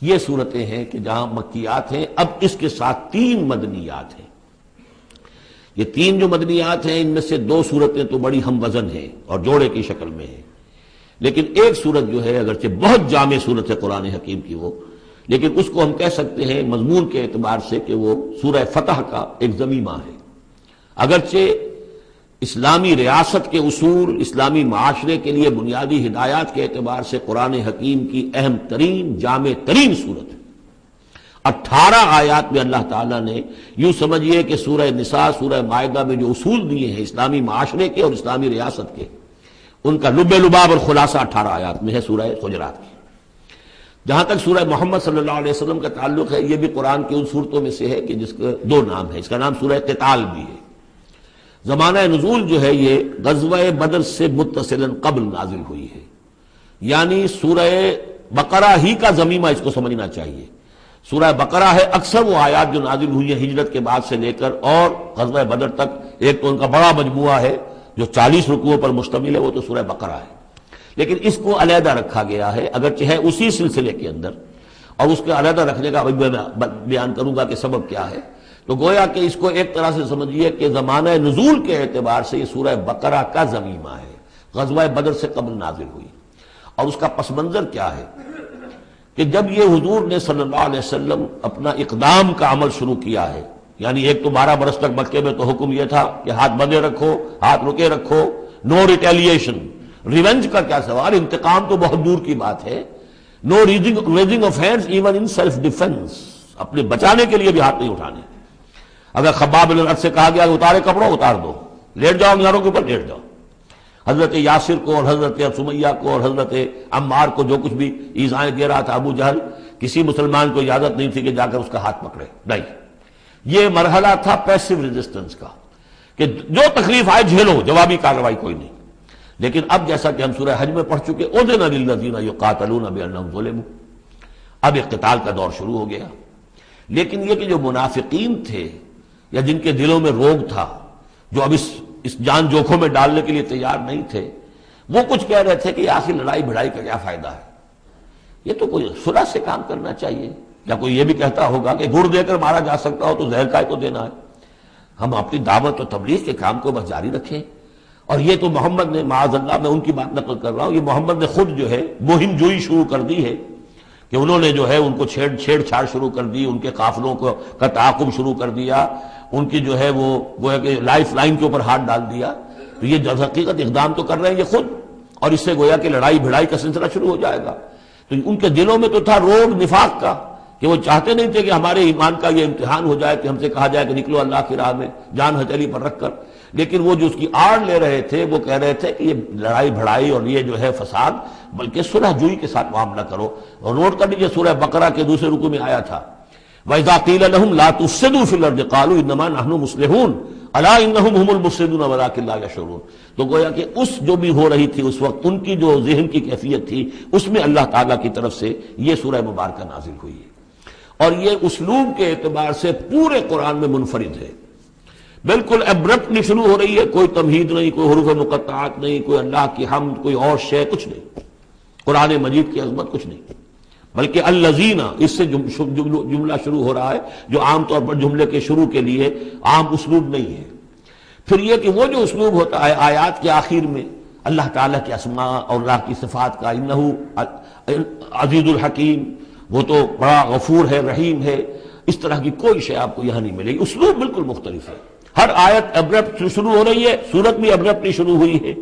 یہ صورتیں ہیں کہ جہاں مکیات ہیں. اب اس کے ساتھ 3 مدنیات ہیں. یہ 3 جو مدنیات ہیں ان میں سے 2 صورتیں تو بڑی ہم وزن ہیں اور جوڑے کی شکل میں ہیں، لیکن ایک صورت جو ہے اگرچہ بہت جامع صورت ہے قرآن حکیم کی وہ، لیکن اس کو ہم کہہ سکتے ہیں مضمون کے اعتبار سے کہ وہ سورہ فتح کا ایک ضمیمہ ہے. اگرچہ اسلامی ریاست کے اصول، اسلامی معاشرے کے لیے بنیادی ہدایات کے اعتبار سے قرآن حکیم کی اہم ترین جامع ترین صورت ہے. 18 آیات میں اللہ تعالیٰ نے یوں سمجھیے کہ سورہ نساء، سورہ مائدہ میں جو اصول دیے ہیں اسلامی معاشرے کے اور اسلامی ریاست کے، ان کا لب لباب اور خلاصہ 18 آیات میں ہے سورہ حجرات کی. جہاں تک سورہ محمد صلی اللہ علیہ وسلم کا تعلق ہے، یہ بھی قرآن کی ان صورتوں میں سے ہے کہ جس کا 2 نام ہے. اس کا نام سورہ قتال بھی ہے. زمانہ نزول جو ہے یہ غزوہ بدر سے متصلاً قبل نازل ہوئی ہے، یعنی سورہ بقرہ ہی کا ضمیمہ اس کو سمجھنا چاہیے. سورہ بقرہ ہے اکثر وہ آیات جو نازل ہوئی ہیں ہجرت کے بعد سے لے کر اور غزوہ بدر تک. ایک تو ان کا بڑا مجموعہ ہے جو 40 رکوعوں پر مشتمل ہے، وہ تو سورہ بقرہ ہے، لیکن اس کو علیحدہ رکھا گیا ہے اگرچہ ہے اسی سلسلے کے اندر. اور اس کے علیحدہ رکھنے کا میں بیان کروں گا کہ سبب کیا ہے. تو گویا کہ اس کو ایک طرح سے سمجھیے کہ زمانہ نزول کے اعتبار سے یہ سورہ بقرہ کا ضمیمہ ہے، غزوہ بدر سے قبل نازل ہوئی. اور اس کا پس منظر کیا ہے کہ جب یہ حضور نے صلی اللہ علیہ وسلم اپنا اقدام کا عمل شروع کیا ہے، یعنی ایک تو 12 برس تک مکے میں تو حکم یہ تھا کہ ہاتھ بندے رکھو، ہاتھ رکے رکھو، نو ریٹیلیشن، ریونج کا کیا سوال، انتقام تو بہت دور کی بات ہے. No raising of hands even in self defence, اپنے بچانے کے لیے بھی ہاتھ نہیں اٹھانے. اگر خباب بن الارت سے کہا گیا کہ اتارے کپڑوں اتار دو، لیٹ جاؤ انگاروں کے اوپر لیٹ جاؤ. حضرت یاسر کو اور حضرت سمیہ کو اور حضرت عمار کو جو کچھ بھی ایذائیں دے رہا تھا ابو جہل، کسی مسلمان کو اجازت نہیں تھی کہ جا کر اس کا ہاتھ پکڑے. نہیں، یہ مرحلہ تھا پیسو ریزسٹنس کا کہ جو تکلیف آئے جھیلو، جوابی کارروائی کوئی نہیں. لیکن اب جیسا کہ ہم سورہ حج میں پڑھ چکے، اذن للذین یقاتلون بانہم ظلموا، اب ایک قتال کا دور شروع ہو گیا. لیکن یہ کہ جو منافقین تھے یا جن کے دلوں میں روگ تھا، جو اب اس جان جوکھوں میں ڈالنے کے لیے تیار نہیں تھے، وہ کچھ کہہ رہے تھے کہ آخر لڑائی بھڑائی کا کیا فائدہ ہے، یہ تو کوئی صلح سے کام کرنا چاہیے. یا کوئی یہ بھی کہتا ہوگا کہ گڑ دے کر مارا جا سکتا ہو تو زہر کا کو دینا ہے. ہم اپنی دعوت و تبلیغ کے کام کو بس جاری رکھیں. اور یہ تو محمد نے، معاذ اللہ میں ان کی بات نقل کر رہا ہوں، یہ محمد نے خود جو ہے مہم جوئی شروع کر دی ہے کہ انہوں نے جو ہے ان کو چھیڑ چھاڑ شروع کر دی، ان کے قافلوں کا تعاقب شروع کر دیا، ان کی جو ہے وہ گویا کہ لائف لائن کے اوپر ہاتھ ڈال دیا. تو یہ جو حقیقت اقدام تو کر رہے ہیں یہ خود، اور اس سے گویا کہ لڑائی بھڑائی کا سلسلہ شروع ہو جائے گا. تو ان کے دلوں میں تو تھا روگ نفاق کا کہ وہ چاہتے نہیں تھے کہ ہمارے ایمان کا یہ امتحان ہو جائے کہ ہم سے کہا جائے کہ نکلو اللہ کی راہ میں جان ہتھیلی پر رکھ کر. لیکن وہ جو اس کی آڑ لے رہے تھے وہ کہہ رہے تھے کہ یہ لڑائی بھڑائی اور یہ جو ہے فساد، بلکہ صلح جوئی کے ساتھ معاملہ کرو. اور نوٹ کر لیجیے سورہ بقرہ کے دوسرے رکوع میں آیا تھا وَإِذَا قِيلَ لَهُمْ لَا تُفْسِدُوا فِي الْأَرْضِ قَالُوا إِنَّمَا نَحْنُ مُصْلِحُونَ أَلَا إِنَّهُمْ هُمُ الْمُفْسِدُونَ وَلَٰكِن لَا يَشْعُرُونَ. تو گویا کہ اس جو بھی ہو رہی تھی اس وقت ان کی جو ذہن کی کیفیت تھی، اس میں اللہ تعالیٰ کی طرف سے یہ سورہ مبارکہ نازل ہوئی ہے. اور یہ اسلوب کے اعتبار سے پورے قرآن میں منفرد ہے. بالکل ابرپٹلی شروع ہو رہی ہے، کوئی تمہید نہیں، کوئی حروف مقطعات نہیں، کوئی اللہ کی حمد، کوئی اور شے، کچھ نہیں. قرآن مجید کی عظمت کچھ نہیں، بلکہ الذین، اس سے جملہ شروع ہو رہا ہے جو عام طور پر جملے کے شروع کے لیے عام اسلوب نہیں ہے. پھر یہ کہ وہ جو اسلوب ہوتا ہے آیات کے آخر میں اللہ تعالیٰ کے اسماء اور اللہ کی صفات کا، انہ عزیز الحکیم، وہ تو بڑا غفور ہے، رحیم ہے، اس طرح کی کوئی شے آپ کو یہاں نہیں ملے گی. اسلوب بالکل مختلف ہے. ہر آیت ابرپٹ شروع ہو رہی ہے، سورت بھی ابرپٹلی شروع ہوئی ہے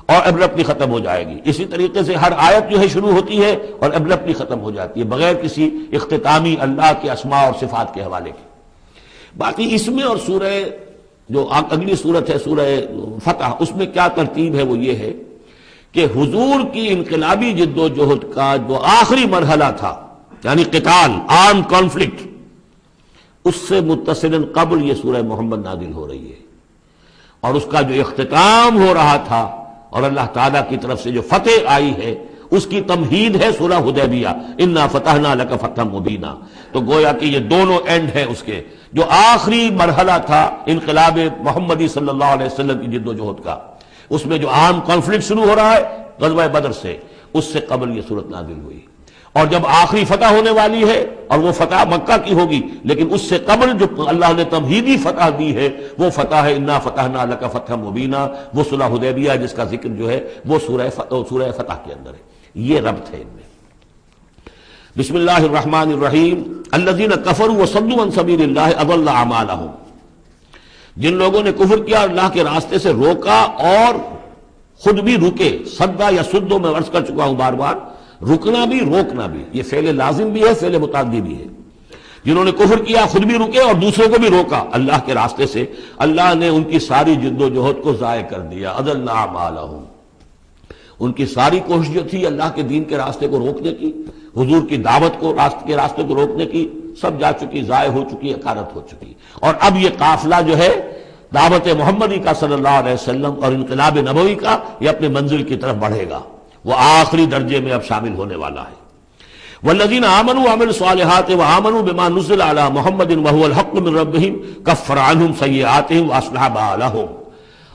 اور ابرپٹلی ختم ہو جائے گی. اسی طریقے سے ہر آیت جو ہے شروع ہوتی ہے اور ابرپٹلی ختم ہو جاتی ہے بغیر کسی اختتامی اللہ کے اسماء اور صفات کے حوالے کے. باقی اس میں اور سورہ جو اگلی صورت ہے سورہ فتح، اس میں کیا ترتیب ہے وہ یہ ہے کہ حضور کی انقلابی جد و جہد کا جو آخری مرحلہ تھا، یعنی قتال، آرم کانفلکٹ، اس سے متصلاً قبل یہ سورہ محمد نازل ہو رہی ہے. اور اس کا جو اختتام ہو رہا تھا اور اللہ تعالیٰ کی طرف سے جو فتح آئی ہے اس کی تمہید ہے سورہ حدیبیہ، انا فتحنا لک فتحا مبینا. تو گویا کہ یہ دونوں اینڈ ہیں اس کے. جو آخری مرحلہ تھا انقلاب محمدی صلی اللہ علیہ وسلم کی جد و جہد کا، اس میں جو عام کانفلکٹ شروع ہو رہا ہے غزوہ بدر سے، اس سے قبل یہ صورت نازل ہوئی. اور جب آخری فتح ہونے والی ہے اور وہ فتح مکہ کی ہوگی، لیکن اس سے قبل جو اللہ نے تمہیدی فتح دی ہے وہ فتح ہے انا فتحنا لک فتحا مبینا، وہ صلح حدیبیہ جس کا ذکر جو ہے وہ سورہ فتح کے اندر ہے۔ یہ ربط ہے ان میں۔ بسم اللہ الرحمن الرحیم۔ الذین کفروا وصدوا عن سبیل اللہ اضل اعمالهم، جن لوگوں نے کفر کیا اور اللہ کے راستے سے روکا اور خود بھی رکے، صدا یا سدو میں عرض کر چکا ہوں بار بار، رکنا بھی روکنا بھی، یہ فعل لازم بھی ہے، فعل متعدی بھی ہے۔ جنہوں نے کفر کیا خود بھی رکے اور دوسروں کو بھی روکا اللہ کے راستے سے، اللہ نے ان کی ساری جد و جہد کو ضائع کر دیا۔ اضل اعمالهم، ان کی ساری کوشش جو تھی اللہ کے دین کے راستے کو روکنے کی، حضور کی دعوت کو کے راستے کو روکنے کی، سب جا چکی، ضائع ہو چکی، اکارت ہو چکی۔ اور اب یہ قافلہ جو ہے دعوت محمدی کا صلی اللہ علیہ وسلم اور انقلاب نبوی کا، یہ اپنے منزل کی طرف بڑھے گا، وہ آخری درجے میں اب شامل ہونے والا ہے۔ والذین آمنوا وعملوا الصالحات وآمنوا بما نزل علی محمد وهو الحق من ربهم کفر عنهم سیئاتهم واصلح بالهم،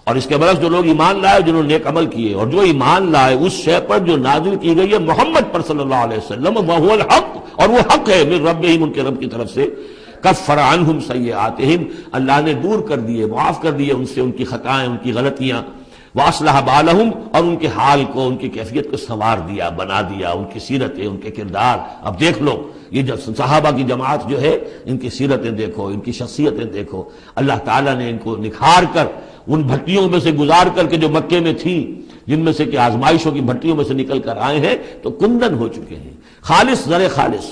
اور اس کے برعکس جو لوگ ایمان لائے، جنہوں نے نیک عمل کیے اور جو ایمان لائے اس شے پر جو نازل کی گئی ہے محمد پر صلی اللہ علیہ وسلم، وهو الحق، اور وہ حق ہے، من ربهم، ان کے رب کی طرف سے، کفر عنہم سیئاتہم، اللہ نے دور کر دیے، معاف کر دیے ان سے ان کی خطائیں، ان کی غلطیاں، واصلح بالہم، اور ان کے حال کو، ان کی کیفیت کو سنوار دیا، بنا دیا، ان کی سیرتیں، ان کے کردار۔ اب دیکھ لو یہ جو صحابہ کی جماعت جو ہے، ان کی سیرتیں دیکھو، ان کی شخصیتیں دیکھو، اللہ تعالیٰ نے ان کو نکھار کر ان بھٹیوں میں سے گزار کر کے جو مکے میں تھیں، جن میں سے کہ آزمائشوں کی بھٹیوں میں سے نکل کر آئے ہیں تو کندن ہو چکے ہیں، خالص زر خالص۔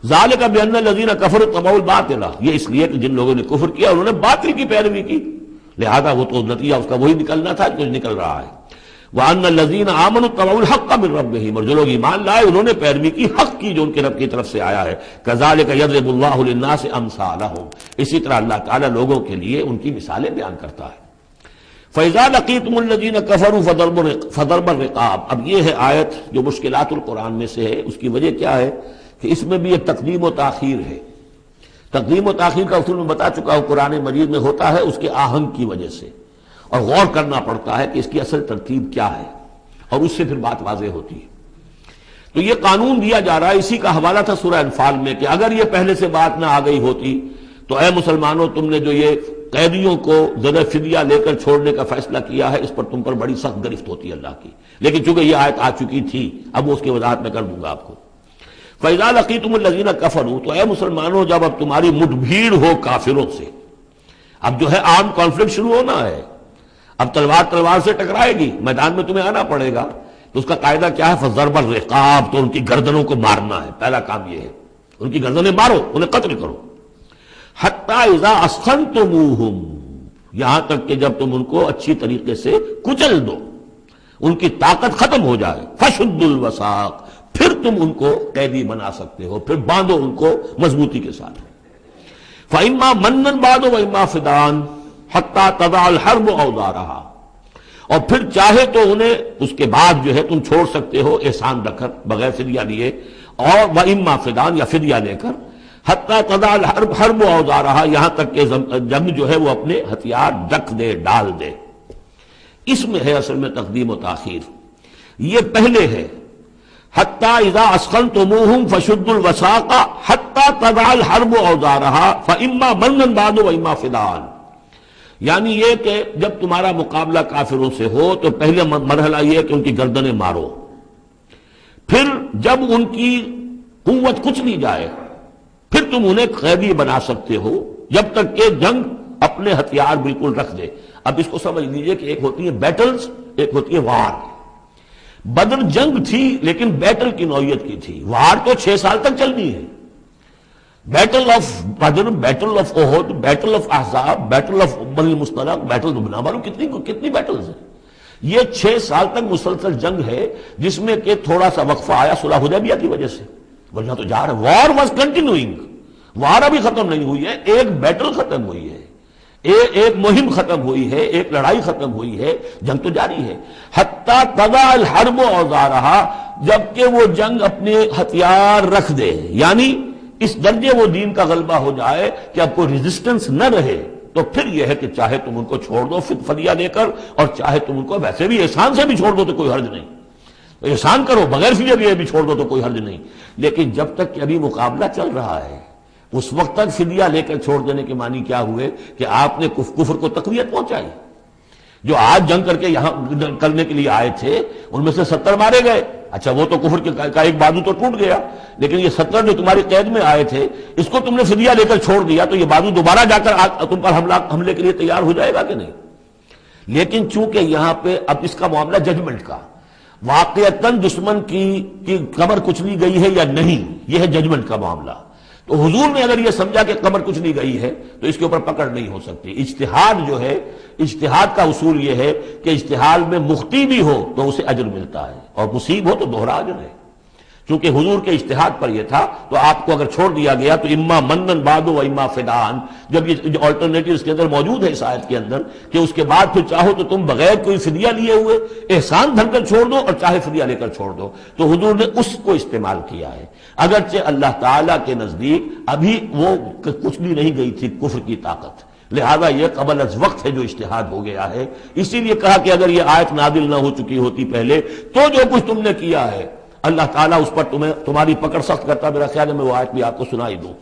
ذالک بان الذین کفروا اتبعوا الباطل، یہ اس لیے کہ جن لوگوں نے کفر کیا انہوں نے باطل کی پیروی کی، لہذا وہ تو نتیجہ اس کا وہی نکلنا تھا جو نکل رہا ہے۔ وان الذین آمنوا اتبعوا الحق من ربهم، اور جو لوگ ایمان لائے انہوں نے پیروی کی حق کی جو ان کے رب کی طرف سے آیا ہے۔ کذالک یضرب اللہ للناس امثالهم، اسی طرح اللہ تعالیٰ لوگوں کے لیے ان کی مثالیں بیان کرتا ہے۔ فَإِذَا لَقِيتُمُ الَّذِينَ كَفَرُوا فَضَرْبَ الرِّقَابِ، اب یہ ہے آیت جو مشکلات القرآن میں سے ہے۔ اس کی وجہ کیا ہے کہ اس میں بھی ایک تقدیم و تاخیر ہے۔ تقدیم و تاخیر کا اصول میں بتا چکا ہوں، قرآن مجید میں ہوتا ہے اس کے آہنگ کی وجہ سے، اور غور کرنا پڑتا ہے کہ اس کی اصل ترتیب کیا ہے، اور اس سے پھر بات واضح ہوتی ہے۔ تو یہ قانون دیا جا رہا ہے، اسی کا حوالہ تھا سورہ انفال میں کہ اگر یہ پہلے سے بات نہ آ گئی ہوتی تو اے مسلمانوں، تم نے جو یہ قیدیوں کو زر فدیہ لے کر چھوڑنے کا فیصلہ کیا ہے، اس پر تم پر بڑی سخت گرفت ہوتی ہے اللہ کی، لیکن چونکہ یہ آیت آ چکی تھی اب وہ اس کی وضاحت میں کر دوں گا آپ کو۔ فَإِذَا لَقِيتُمُ الَّذِينَ كَفَرُوا، تو اے مسلمانوں جب اب تمہاری مٹ بھیڑ ہو کافروں سے، اب جو ہے آرم کانفلکٹ شروع ہونا ہے، اب تلوار سے ٹکرائے گی، میدان میں تمہیں آنا پڑے گا، تو اس کا قاعدہ کیا ہے؟ فَضَرْبَ الرِّقَابِ، تو ان کی گردنوں کو مارنا ہے، پہلا کام یہ ہے، ان کی گردنیں مارو، انہیں قتل کرو۔ حَتَّى إِذَا أَسْخَنْتُمُوهُمْ، یہاں تک کہ جب تم ان کو اچھی طریقے سے کچل دو، ان کی طاقت ختم ہو جائے، فَشُدُّ الْوَثَاقَ، پھر تم ان کو قیدی بنا سکتے ہو، پھر باندھو ان کو مضبوطی کے ساتھ۔ فَإِمَّا مَنًّا بَعْدُ وَإِمَّا فِدَاءً حَتَّى تَضَعَ الْحَرْبُ أَوْزَارَهَا، اور پھر چاہے تو انہیں اس کے بعد جو ہے تم چھوڑ سکتے ہو احسان رکھ کر، بغیر فدیہ لیے، اور وَإِمَّا فِدَاءً، یا فدیہ لے کر، حَتَّى تَضَعَ الْحَرْبُ أَوْزَارَهَا، یہاں تک کہ جنگ جو ہے وہ اپنے ہتھیار رکھ دے، ڈال دے۔ اس میں ہے اصل میں تقدیم و تاخیر، یہ پہلے ہے حَتَّى إِذَا أَسْخَنْتُمُوهُمْ فَشُدُّوا الْوَثَاقَ حَتَّى تَضَعَ الْحَرْبُ أَوْزَارَهَا فَإِمَّا مَنًّا بَعْدُ وَإِمَّا فِدَاءً، یعنی یہ کہ جب تمہارا مقابلہ کافروں سے ہو تو پہلے مرحلہ یہ ہے کہ ان کی گردنیں مارو، پھر جب ان کی قوت کچھ نہیں جائے پھر تم انہیں قیدی بنا سکتے ہو، جب تک کہ جنگ اپنے ہتھیار بالکل رکھ دے۔ اب اس کو سمجھ لیجئے کہ ایک ہوتی ہے بیٹلز، ایک ہوتی ہے وار۔ بدر جنگ تھی لیکن بیٹل کی نوعیت کی تھی، وار تو 6 سال تک چلنی ہے۔ Battle of Badr, battle of Uhud, battle of Ahzab, battle of Bani Almustaliq, battle بنا معلوم کتنی بیٹلز ہیں۔ یہ 6 سال تک مسلسل جنگ ہے، جس میں کہ تھوڑا سا وقفہ آیا صلح حدیبیہ کی وجہ سے، ورنہ تو جا رہا ہے۔ وار واز کنٹینیوئنگ، وار ابھی ختم نہیں ہوئی ہے، ایک بیٹل ختم ہوئی ہے، ایک مہم ختم ہوئی ہے، ایک لڑائی ختم ہوئی ہے، جنگ تو جاری ہے۔ حتیٰ تضع الحرب اوزارہا، جبکہ وہ جنگ اپنے ہتھیار رکھ دے، یعنی اس درجے وہ دین کا غلبہ ہو جائے کہ اب کوئی ریزسٹنس نہ رہے، تو پھر یہ ہے کہ چاہے تم ان کو چھوڑ دو فدیہ دے کر، اور چاہے تم ان کو ویسے بھی احسان سے بھی چھوڑ دو تو کوئی حرج نہیں۔ احسان کرو، بغیر فدیہ دیے بھی چھوڑ دو تو کوئی حرج نہیں، لیکن جب تک کہ ابھی مقابلہ چل رہا ہے اس وقت تک فدیہ لے کر چھوڑ دینے کے معنی کیا ہوئے کہ آپ نے کفر کو تقویت پہنچائی۔ جو آج جنگ کر کے یہاں کرنے کے لیے آئے تھے ان میں سے 70 مارے گئے، اچھا وہ تو کفر کا ایک بازو تو ٹوٹ گیا، لیکن یہ 70 جو تمہاری قید میں آئے تھے اس کو تم نے فدیہ لے کر چھوڑ دیا تو یہ بازو دوبارہ جا کر تم پر حملے کے لیے تیار ہو جائے گا کہ نہیں؟ لیکن چونکہ یہاں پہ اب اس کا معاملہ ججمنٹ کا، واقعتاً دشمن کی کمر کچلی گئی ہے یا نہیں، یہ ہے ججمنٹ کا معاملہ۔ تو حضور نے اگر یہ سمجھا کہ کمر کچلی گئی ہے تو اس کے اوپر پکڑ نہیں ہو سکتی۔ اجتہاد جو ہے، اجتہاد کا اصول یہ ہے کہ اجتہاد میں مخطی بھی ہو تو اسے اجر ملتا ہے اور مصیب ہو تو دوہرا اجر ہے۔ چونکہ حضور کے اجتہاد پر یہ تھا تو آپ کو اگر چھوڑ دیا گیا تو اما منن بعد و اما فدان، جب یہ آلٹرنیٹو اس کے اندر موجود ہے اس آیت کے اندر کہ اس کے بعد پھر چاہو تو تم بغیر کوئی فدیہ لیے ہوئے احسان دھر کر چھوڑ دو اور چاہے فدیہ لے کر چھوڑ دو، تو حضور نے اس کو استعمال کیا ہے۔ اگرچہ اللہ تعالیٰ کے نزدیک ابھی وہ کچھ بھی نہیں گئی تھی کفر کی طاقت، لہذا یہ قبل از وقت ہے جو اجتہاد ہو گیا ہے۔ اسی لیے کہا کہ اگر یہ آیت نازل نہ ہو چکی ہوتی پہلے تو جو کچھ تم نے کیا ہے اللہ تعالیٰ اس پر تمہاری پکڑ سخت کرتا۔ میرا خیال ہے میں وہ آیت بھی آپ کو سنائی دوں،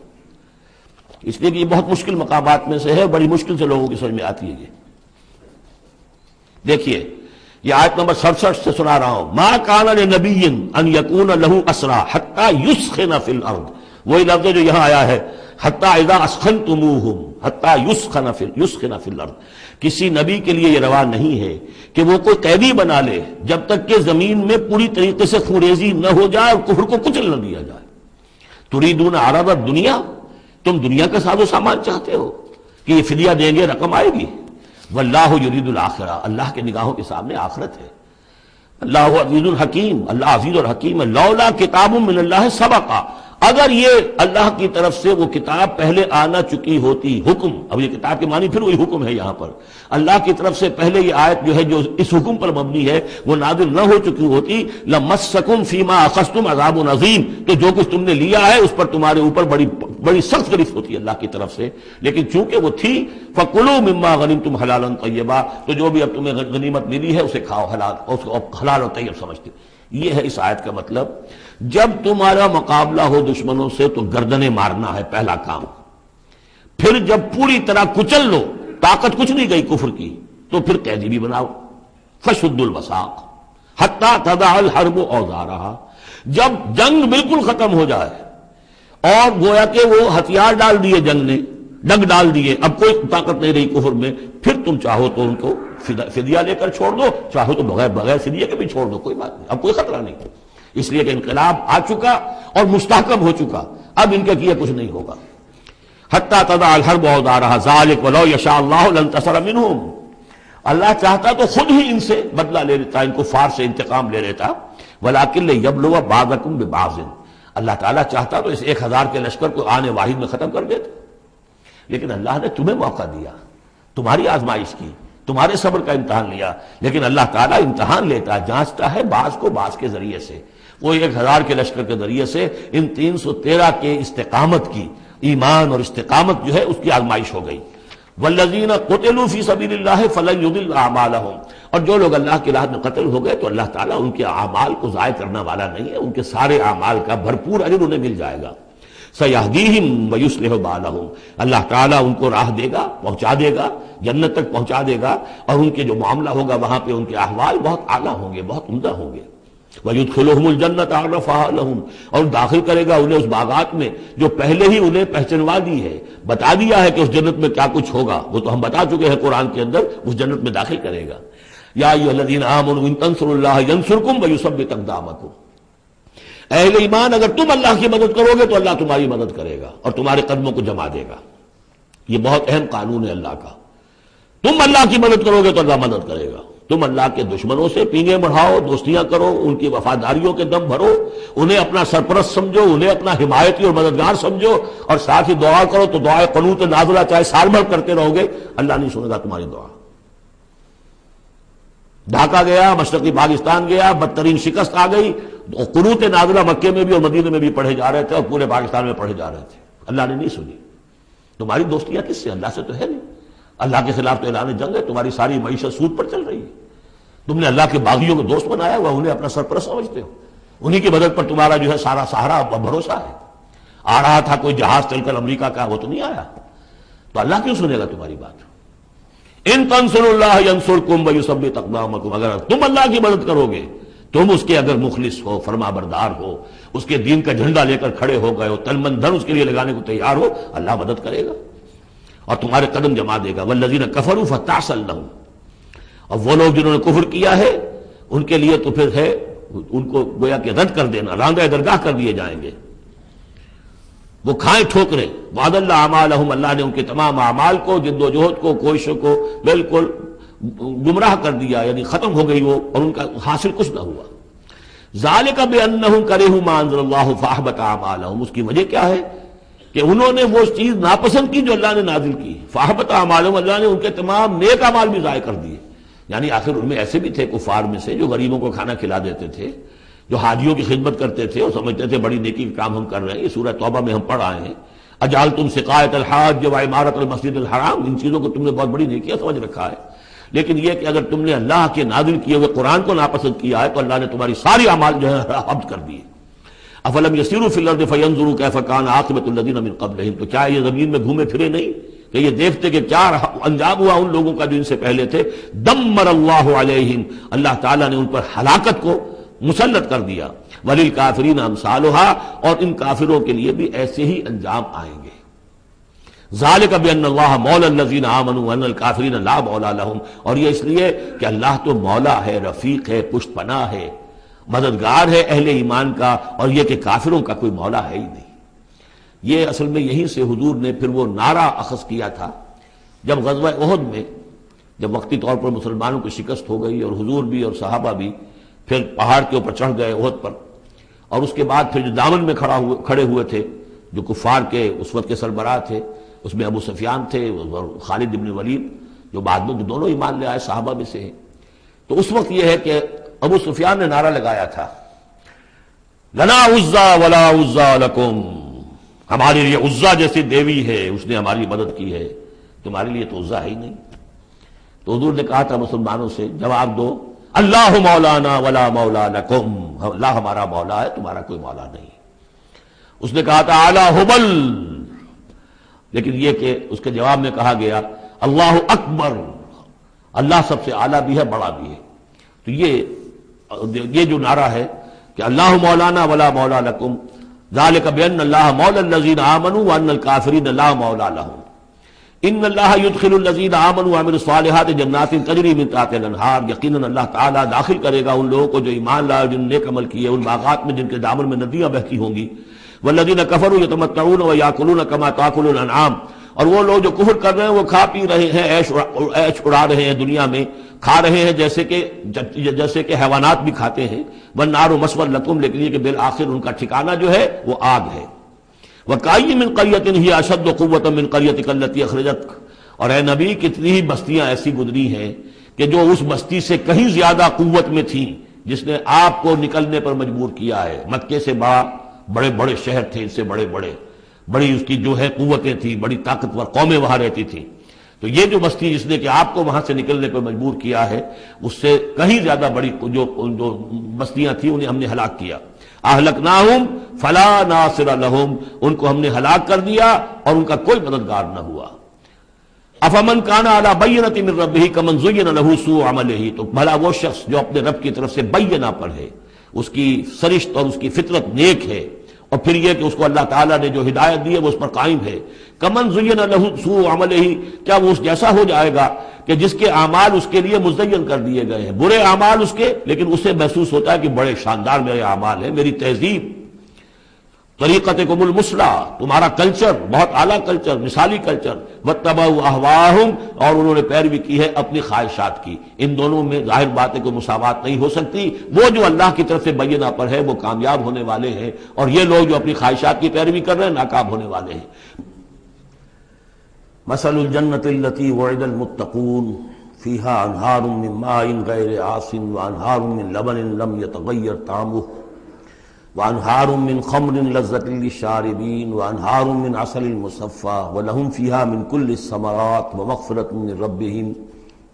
اس لیے کہ یہ بہت مشکل مقامات میں سے ہے، بڑی مشکل سے لوگوں کی سمجھ میں آتی ہے۔ یہ دیکھیے یہ آیت نمبر 67 سے سنا رہا ہوں۔ ما کان لنبی ان یکون لہ اسری حتی یسخن فی الارض، وہی لفظ جو یہاں آیا ہے حتی اذا اسخنتموہم حتی یسخن فی الارض۔ کسی نبی کے لیے یہ روا نہیں ہے کہ وہ کوئی قیدی بنا لے جب تک کہ زمین میں پوری طریقے سے خونریزی نہ ہو جائے اور کفر کو کچل نہ دیا جائے۔ تریدون عرض الدنیا، تم دنیا کا ساز و سامان چاہتے ہو کہ یہ فدیہ دیں گے رقم آئے گی، واللہ یرید الآخرہ، اللہ کے نگاہوں کے سامنے آخرت ہے۔ اللہ عزیز الحکیم، اللہ عزیز اور حکیم ہے۔ لولا کتاب من اللہ سبقا، اگر یہ اللہ کی طرف سے وہ کتاب پہلے آنا چکی ہوتی، حکم، اب یہ کتاب کے معنی پھر وہی حکم ہے یہاں پر، اللہ کی طرف سے پہلے یہ آیت جو ہے جو اس حکم پر مبنی ہے وہ نازل نہ ہو چکی ہوتی، لمسکم فیما اخذتم عذاب عظیم، تو جو کچھ تم نے لیا ہے اس پر تمہارے اوپر بڑی سخت گرفت ہوتی ہے اللہ کی طرف سے، لیکن چونکہ وہ تھی فکلوا مما غنمتم حلالا طیبا، تو جو بھی اب تمہیں غنیمت ملی ہے اسے کھاؤ حلال، اور اس کو حلال اور طیب سمجھتے۔ یہ ہے اس آیت کا مطلب۔ جب تمہارا مقابلہ ہو دشمنوں سے تو گردنیں مارنا ہے پہلا کام، پھر جب پوری طرح کچل لو، طاقت کچھ نہیں گئی کفر کی، تو پھر قیدی بھی بناؤ۔ فشد الوثاق حتی تضع الحرب اوزارہا، جب جنگ بالکل ختم ہو جائے اور گویا کہ وہ ہتھیار ڈال دیے جنگ نے، ڈگ ڈال دیے، اب کوئی طاقت نہیں رہی کفر میں، پھر تم چاہو تو ان کو فدیہ لے کر چھوڑ دو، چاہو تو بغیر فدیہ کے بھی چھوڑ دو، کوئی بات نہیں، اب کوئی خطرہ نہیں، اس لیے کہ انقلاب آ چکا اور مستحکم ہو چکا، اب ان کے کیے کچھ نہیں ہوگا۔ حتی تضع الحرب اوزارہا ذالک ولو یشاء اللہ لانتصر منہم، اللہ چاہتا تو خود ہی ان سے بدلہ لے لیتا، ان کفار سے انتقام لے لیتا، ولکن لیبلو بعضکم ببعض، اللہ تعالیٰ چاہتا تو اس 1000 کے لشکر کو آنے واحد میں ختم کر دیتا، لیکن اللہ نے تمہیں موقع دیا، تمہاری آزمائش کی، تمہارے صبر کا امتحان لیا، لیکن اللہ تعالیٰ امتحان لیتا ہے، جانچتا ہے بعض کو بعض کے ذریعے سے، وہ 1000 کے لشکر کے ذریعے سے ان 313 کے استقامت کی، ایمان اور استقامت جو ہے اس کی آزمائش ہو گئی۔ والذین قتلوا فی سبیل اللہ فلن یضل اعمالہم، اور جو لوگ اللہ کی راہ میں قتل ہو گئے تو اللہ تعالیٰ ان کے اعمال کو ضائع کرنے والا نہیں ہے، ان کے سارے اعمال کا بھرپور اجر انہیں مل جائے گا۔ سیہدیہم ویصلح بالہم، اللہ تعالیٰ ان کو راہ دے گا، پہنچا دے گا، جنت تک پہنچا دے گا، اور ان کے جو معاملہ ہوگا وہاں پہ ان کے احوال بہت اعلیٰ ہوں گے، بہت عمدہ ہوں گے۔ وَيُدْخِلُهُمُ الْجَنَّةَ عَرَّفَهَا لَهُمْ، اور داخل کرے گا انہیں اس باغات میں جو پہلے ہی انہیں پہچنوا دی ہے، بتا دیا ہے کہ اس جنت میں کیا کچھ ہوگا، وہ تو ہم بتا چکے ہیں قرآن کے اندر، اس جنت میں داخل کرے گا۔ یا ایھا الذین آمنوا ان تنصروا اللہ ینصرکم ویثبت اقدامکم، اہل ایمان اگر تم اللہ کی مدد کرو گے تو اللہ تمہاری مدد کرے گا اور تمہارے قدموں کو جما دے گا۔ یہ بہت اہم قانون ہے اللہ کا، تم اللہ کی مدد کرو گے تو اللہ مدد کرے گا۔ تم اللہ کے دشمنوں سے پینگے بڑھاؤ، دوستیاں کرو، ان کی وفاداریوں کے دم بھرو، انہیں اپنا سرپرست سمجھو، انہیں اپنا حمایتی اور مددگار سمجھو، اور ساتھ ہی دعا کرو تو دعائے قنوت نازلہ چاہے سال بھر کرتے رہو گے، اللہ نہیں سنے گا تمہاری دعا۔ ڈھاکہ گیا، مشرقی پاکستان گیا، بدترین شکست آ گئی، قنوت نازلہ مکے میں بھی اور مدینے میں بھی پڑھے جا رہے تھے اور پورے پاکستان میں پڑھے جا رہے تھے، اللہ نے نہیں سنی۔ تمہاری دوستیاں کس سے؟ اللہ سے تو ہے نہیں، اللہ کے خلاف تو اعلان جنگ ہے، تمہاری ساری معیشت سود پر چل رہی ہے، تم نے اللہ کے باغیوں کو دوست بنایا ہوا، انہیں اپنا سرپرست سمجھتے ہو، انہی کی مدد پر تمہارا جو ہے سارا سہارا بھروسہ ہے۔ آ رہا تھا کوئی جہاز چل کر امریکہ کا، وہ تو نہیں آیا، تو اللہ کیوں سنے گا تمہاری بات؟ ان تنصروا اللہ ینصرکم ویثبت اقدامکم، اگر تم اللہ کی مدد کرو گے، تم اس کے اگر مخلص ہو، فرما بردار ہو، اس کے دین کا جھنڈا لے کر کھڑے ہو گئے ہو، تن من دھن اس کے لیے لگانے کو تیار ہو، اللہ مدد کرے گا اور تمہارے قدم جما دے گا۔ والذین کفروا فتعسا لهم، اور وہ لوگ جنہوں نے کفر کیا ہے ان کے لیے تو پھر ہے ان کو گویا کہ رد کر دینا، راندہ درگاہ کر دیے جائیں گے، وہ کھائیں ٹھوکریں۔ وعد اللہ اعمالہم، اللہ نے ان کے تمام اعمال کو، جد و جہد کو، کوششوں کو بالکل گمراہ کر دیا، یعنی ختم ہو گئی وہ، اور ان کا حاصل کچھ نہ ہوا۔ ذالک بانہم کرہوا ما انزل اللہ فاحبط اعمالہم، اس کی وجہ کیا ہے کہ انہوں نے وہ چیز ناپسند کی جو اللہ نے نازل کی، فاحبط اعمالہم، اللہ نے ان کے تمام نیک اعمال بھی ضائع کر دیے۔ یعنی آخر ان میں ایسے بھی تھے کفار میں سے جو غریبوں کو کھانا کھلا دیتے تھے، جو حاجیوں کی خدمت کرتے تھے اور سمجھتے تھے بڑی نیکی کا کام ہم کر رہے ہیں۔ یہ سورہ توبہ میں ہم پڑھ آئے ہیں، اجعلتم سقایۃ الحاج وعمارۃ المسجد الحرام، ان چیزوں کو تم نے بہت بڑی نیکیاں سمجھ رکھا ہے، لیکن یہ کہ اگر تم نے اللہ کے نازل کیے ہوئے قرآن کو ناپسند کیا ہے تو اللہ نے تمہاری ساری اعمال جو ہے حبس کر دیے۔ افلم یسیروا فی الارض فینظروا کیف کان عاقبۃ الذین من قبلہم، تو کیا یہ زمین میں گھومے پھرے نہیں کہ یہ دیکھتے کہ کیا انجام ہوا ان لوگوں کا جو ان سے پہلے تھے؟ دمر اللہ علیہم، اللہ تعالیٰ نے ان پر ہلاکت کو مسلط کر دیا۔ وللکافرین امثالھا، اور ان کافروں کے لیے بھی ایسے ہی انجام آئیں گے۔ ذالک بان اللہ مولا الذین آمنوا وان الکافرین لا مولا لہم، اور یہ اس لیے کہ اللہ تو مولا ہے، رفیق ہے، پشت پناہ ہے، مددگار ہے اہل ایمان کا، اور یہ کہ کافروں کا کوئی مولا ہے ہی نہیں۔ یہ اصل میں یہیں سے حضور نے پھر وہ نعرہ اخذ کیا تھا جب غزوہ احد میں، جب وقتی طور پر مسلمانوں کی شکست ہو گئی اور حضور بھی اور صحابہ بھی پھر پہاڑ کے اوپر چڑھ گئے احد پر، اور اس کے بعد پھر جو دامن میں کھڑے ہوئے تھے جو کفار کے اس وقت کے سربراہ تھے، اس میں ابو سفیان تھے اور خالد بن ولید جو بعد میں دونوں ایمان لے آئے صحابہ میں سے ہیں۔ تو اس وقت یہ ہے کہ ابو سفیان نے نعرہ لگایا تھا، لنا عزا ولا عزا لکم، ہمارے لیے عزا جیسی دیوی ہے، اس نے ہماری مدد کی ہے، تمہارے لیے تو عزا ہے ہی نہیں۔ تو حضور نے کہا تھا مسلمانوں سے جواب دو، اللہ مولانا ولا مولا لکم، اللہ ہمارا مولا ہے، تمہارا کوئی مولا نہیں۔ اس نے کہا تھا اعلی حبل، لیکن یہ کہ اس کے جواب میں کہا گیا اللہ اکبر، اللہ سب سے اعلیٰ بھی ہے، بڑا بھی ہے۔ تو یہ جو نعرہ ہے کہ اللہ مولانا ولا مولا لکم، ذالک بان اللہ مولا الذین آمنوا وان الکافرین لا مولا لہم، ان اللہ یدخل الذین آمنوا وعملوا الصالحات جنات تجری من تحتها الانہار، یقیناً اللہ تعالیٰ داخل کرے گا ان لوگوں کو جو ایمان لائے، جن نے نیک عمل کیے، ان باغات میں جن کے دامن میں ندیاں بہتی ہوں گی۔ والذین کفروا یتمتعون ویاکلون کما تاکل الانعام، اور وہ لوگ جو کفر کر رہے ہیں وہ کھا پی رہے ہیں، عیش اڑا رہے ہیں دنیا میں، کھا رہے ہیں جیسے کہ حیوانات بھی کھاتے ہیں۔ والنار مثوی لکم، لیکن یہ کہ بالآخر ان کا ٹھکانہ جو ہے وہ آگ ہے۔ وَكَأَيٍّ مِّن قَرْيَةٍ هِيَ أَشَدُّ قُوَّةً مِّن قَرْيَتِكَ الَّتِي أَخْرَجَتْكَ، اور اے نبی کتنی ہی بستیاں ایسی گزری ہیں کہ جو اس بستی سے کہیں زیادہ قوت میں تھیں جس نے آپ کو نکلنے پر مجبور کیا ہے۔ مکے سے بڑے بڑے شہر تھے، ان سے بڑی اس کی جو ہے قوتیں تھیں، بڑی طاقتور قومیں وہاں رہتی تھیں۔ تو یہ جو بستی جس نے کہ آپ کو وہاں سے نکلنے پر مجبور کیا ہے، اس سے کہیں زیادہ بڑی جو بستیاں تھیں انہیں ہم نے ہلاک کیا۔ اہلکناہم فلا ناصر لہم، ان کو ہم نے ہلاک کر دیا اور ان کا کوئی مددگار نہ ہوا۔ افمن کان علی بینۃ من ربہ کمن زین لہ سوء عملہ، تو بھلا وہ شخص جو اپنے رب کی طرف سے بینہ پر ہے، اس کی سرشت اور اس کی فطرت نیک ہے، اور پھر یہ کہ اس کو اللہ تعالیٰ نے جو ہدایت دی ہے وہ اس پر قائم ہے، کمن زین لہ سوء عملہ، کیا وہ اس جیسا ہو جائے گا کہ جس کے اعمال اس کے لیے مزین کر دیے گئے ہیں، برے اعمال اس کے، لیکن اسے محسوس ہوتا ہے کہ بڑے شاندار میرے اعمال ہیں، میری تہذیب، طریقتکم المثلیٰ، تمہارا کلچر بہت اعلیٰ کلچر، مثالی کلچر، واتبعوا اہواءہم، اور انہوں نے پیروی کی ہے اپنی خواہشات کی۔ ان دونوں میں ظاہر بات ہے کہ مساوات نہیں ہو سکتی، وہ جو اللہ کی طرف سے بینہ پر ہے وہ کامیاب ہونے والے ہیں، اور یہ لوگ جو اپنی خواہشات کی پیروی کر رہے ہیں ناکام ہونے والے ہیں۔ مثل الجنۃ التي وعد المتقون فيها انہار من ماء غیر آسن وانہار من لبن لم يتغیر طعمه وانہار من خمر لذۃ للشاربین وانہار من عسل مصفى ولهم فيها من كل الثمرات ومغفرۃ من ربهم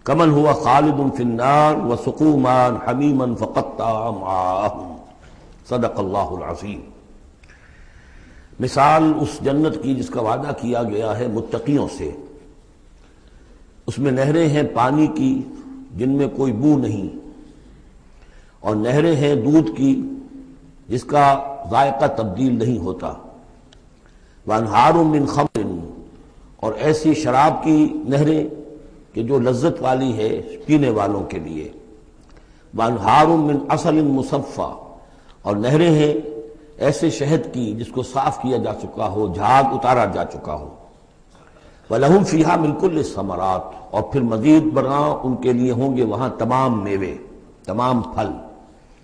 کمن ہوا خالد فی النار وسقوا ماء حمیما فقطع امعاءهم صدق اللہ العظیم۔ مثال اس جنت کی جس کا وعدہ کیا گیا ہے متقیوں سے، اس میں نہریں ہیں پانی کی جن میں کوئی بو نہیں، اور نہریں ہیں دودھ کی جس کا ذائقہ تبدیل نہیں ہوتا، وانہار من خمر، اور ایسی شراب کی نہریں کہ جو لذت والی ہے پینے والوں کے لیے، وانہار من عسل مصفی، اور نہریں ہیں ایسے شہد کی جس کو صاف کیا جا چکا ہو، جھاگ اتارا جا چکا ہو، وَلَهُمْ فِيهَا مِنْ كُلِّ الثَّمَرَاتِ، اور پھر مزید برآں ان کے لیے ہوں گے وہاں تمام میوے، تمام پھل،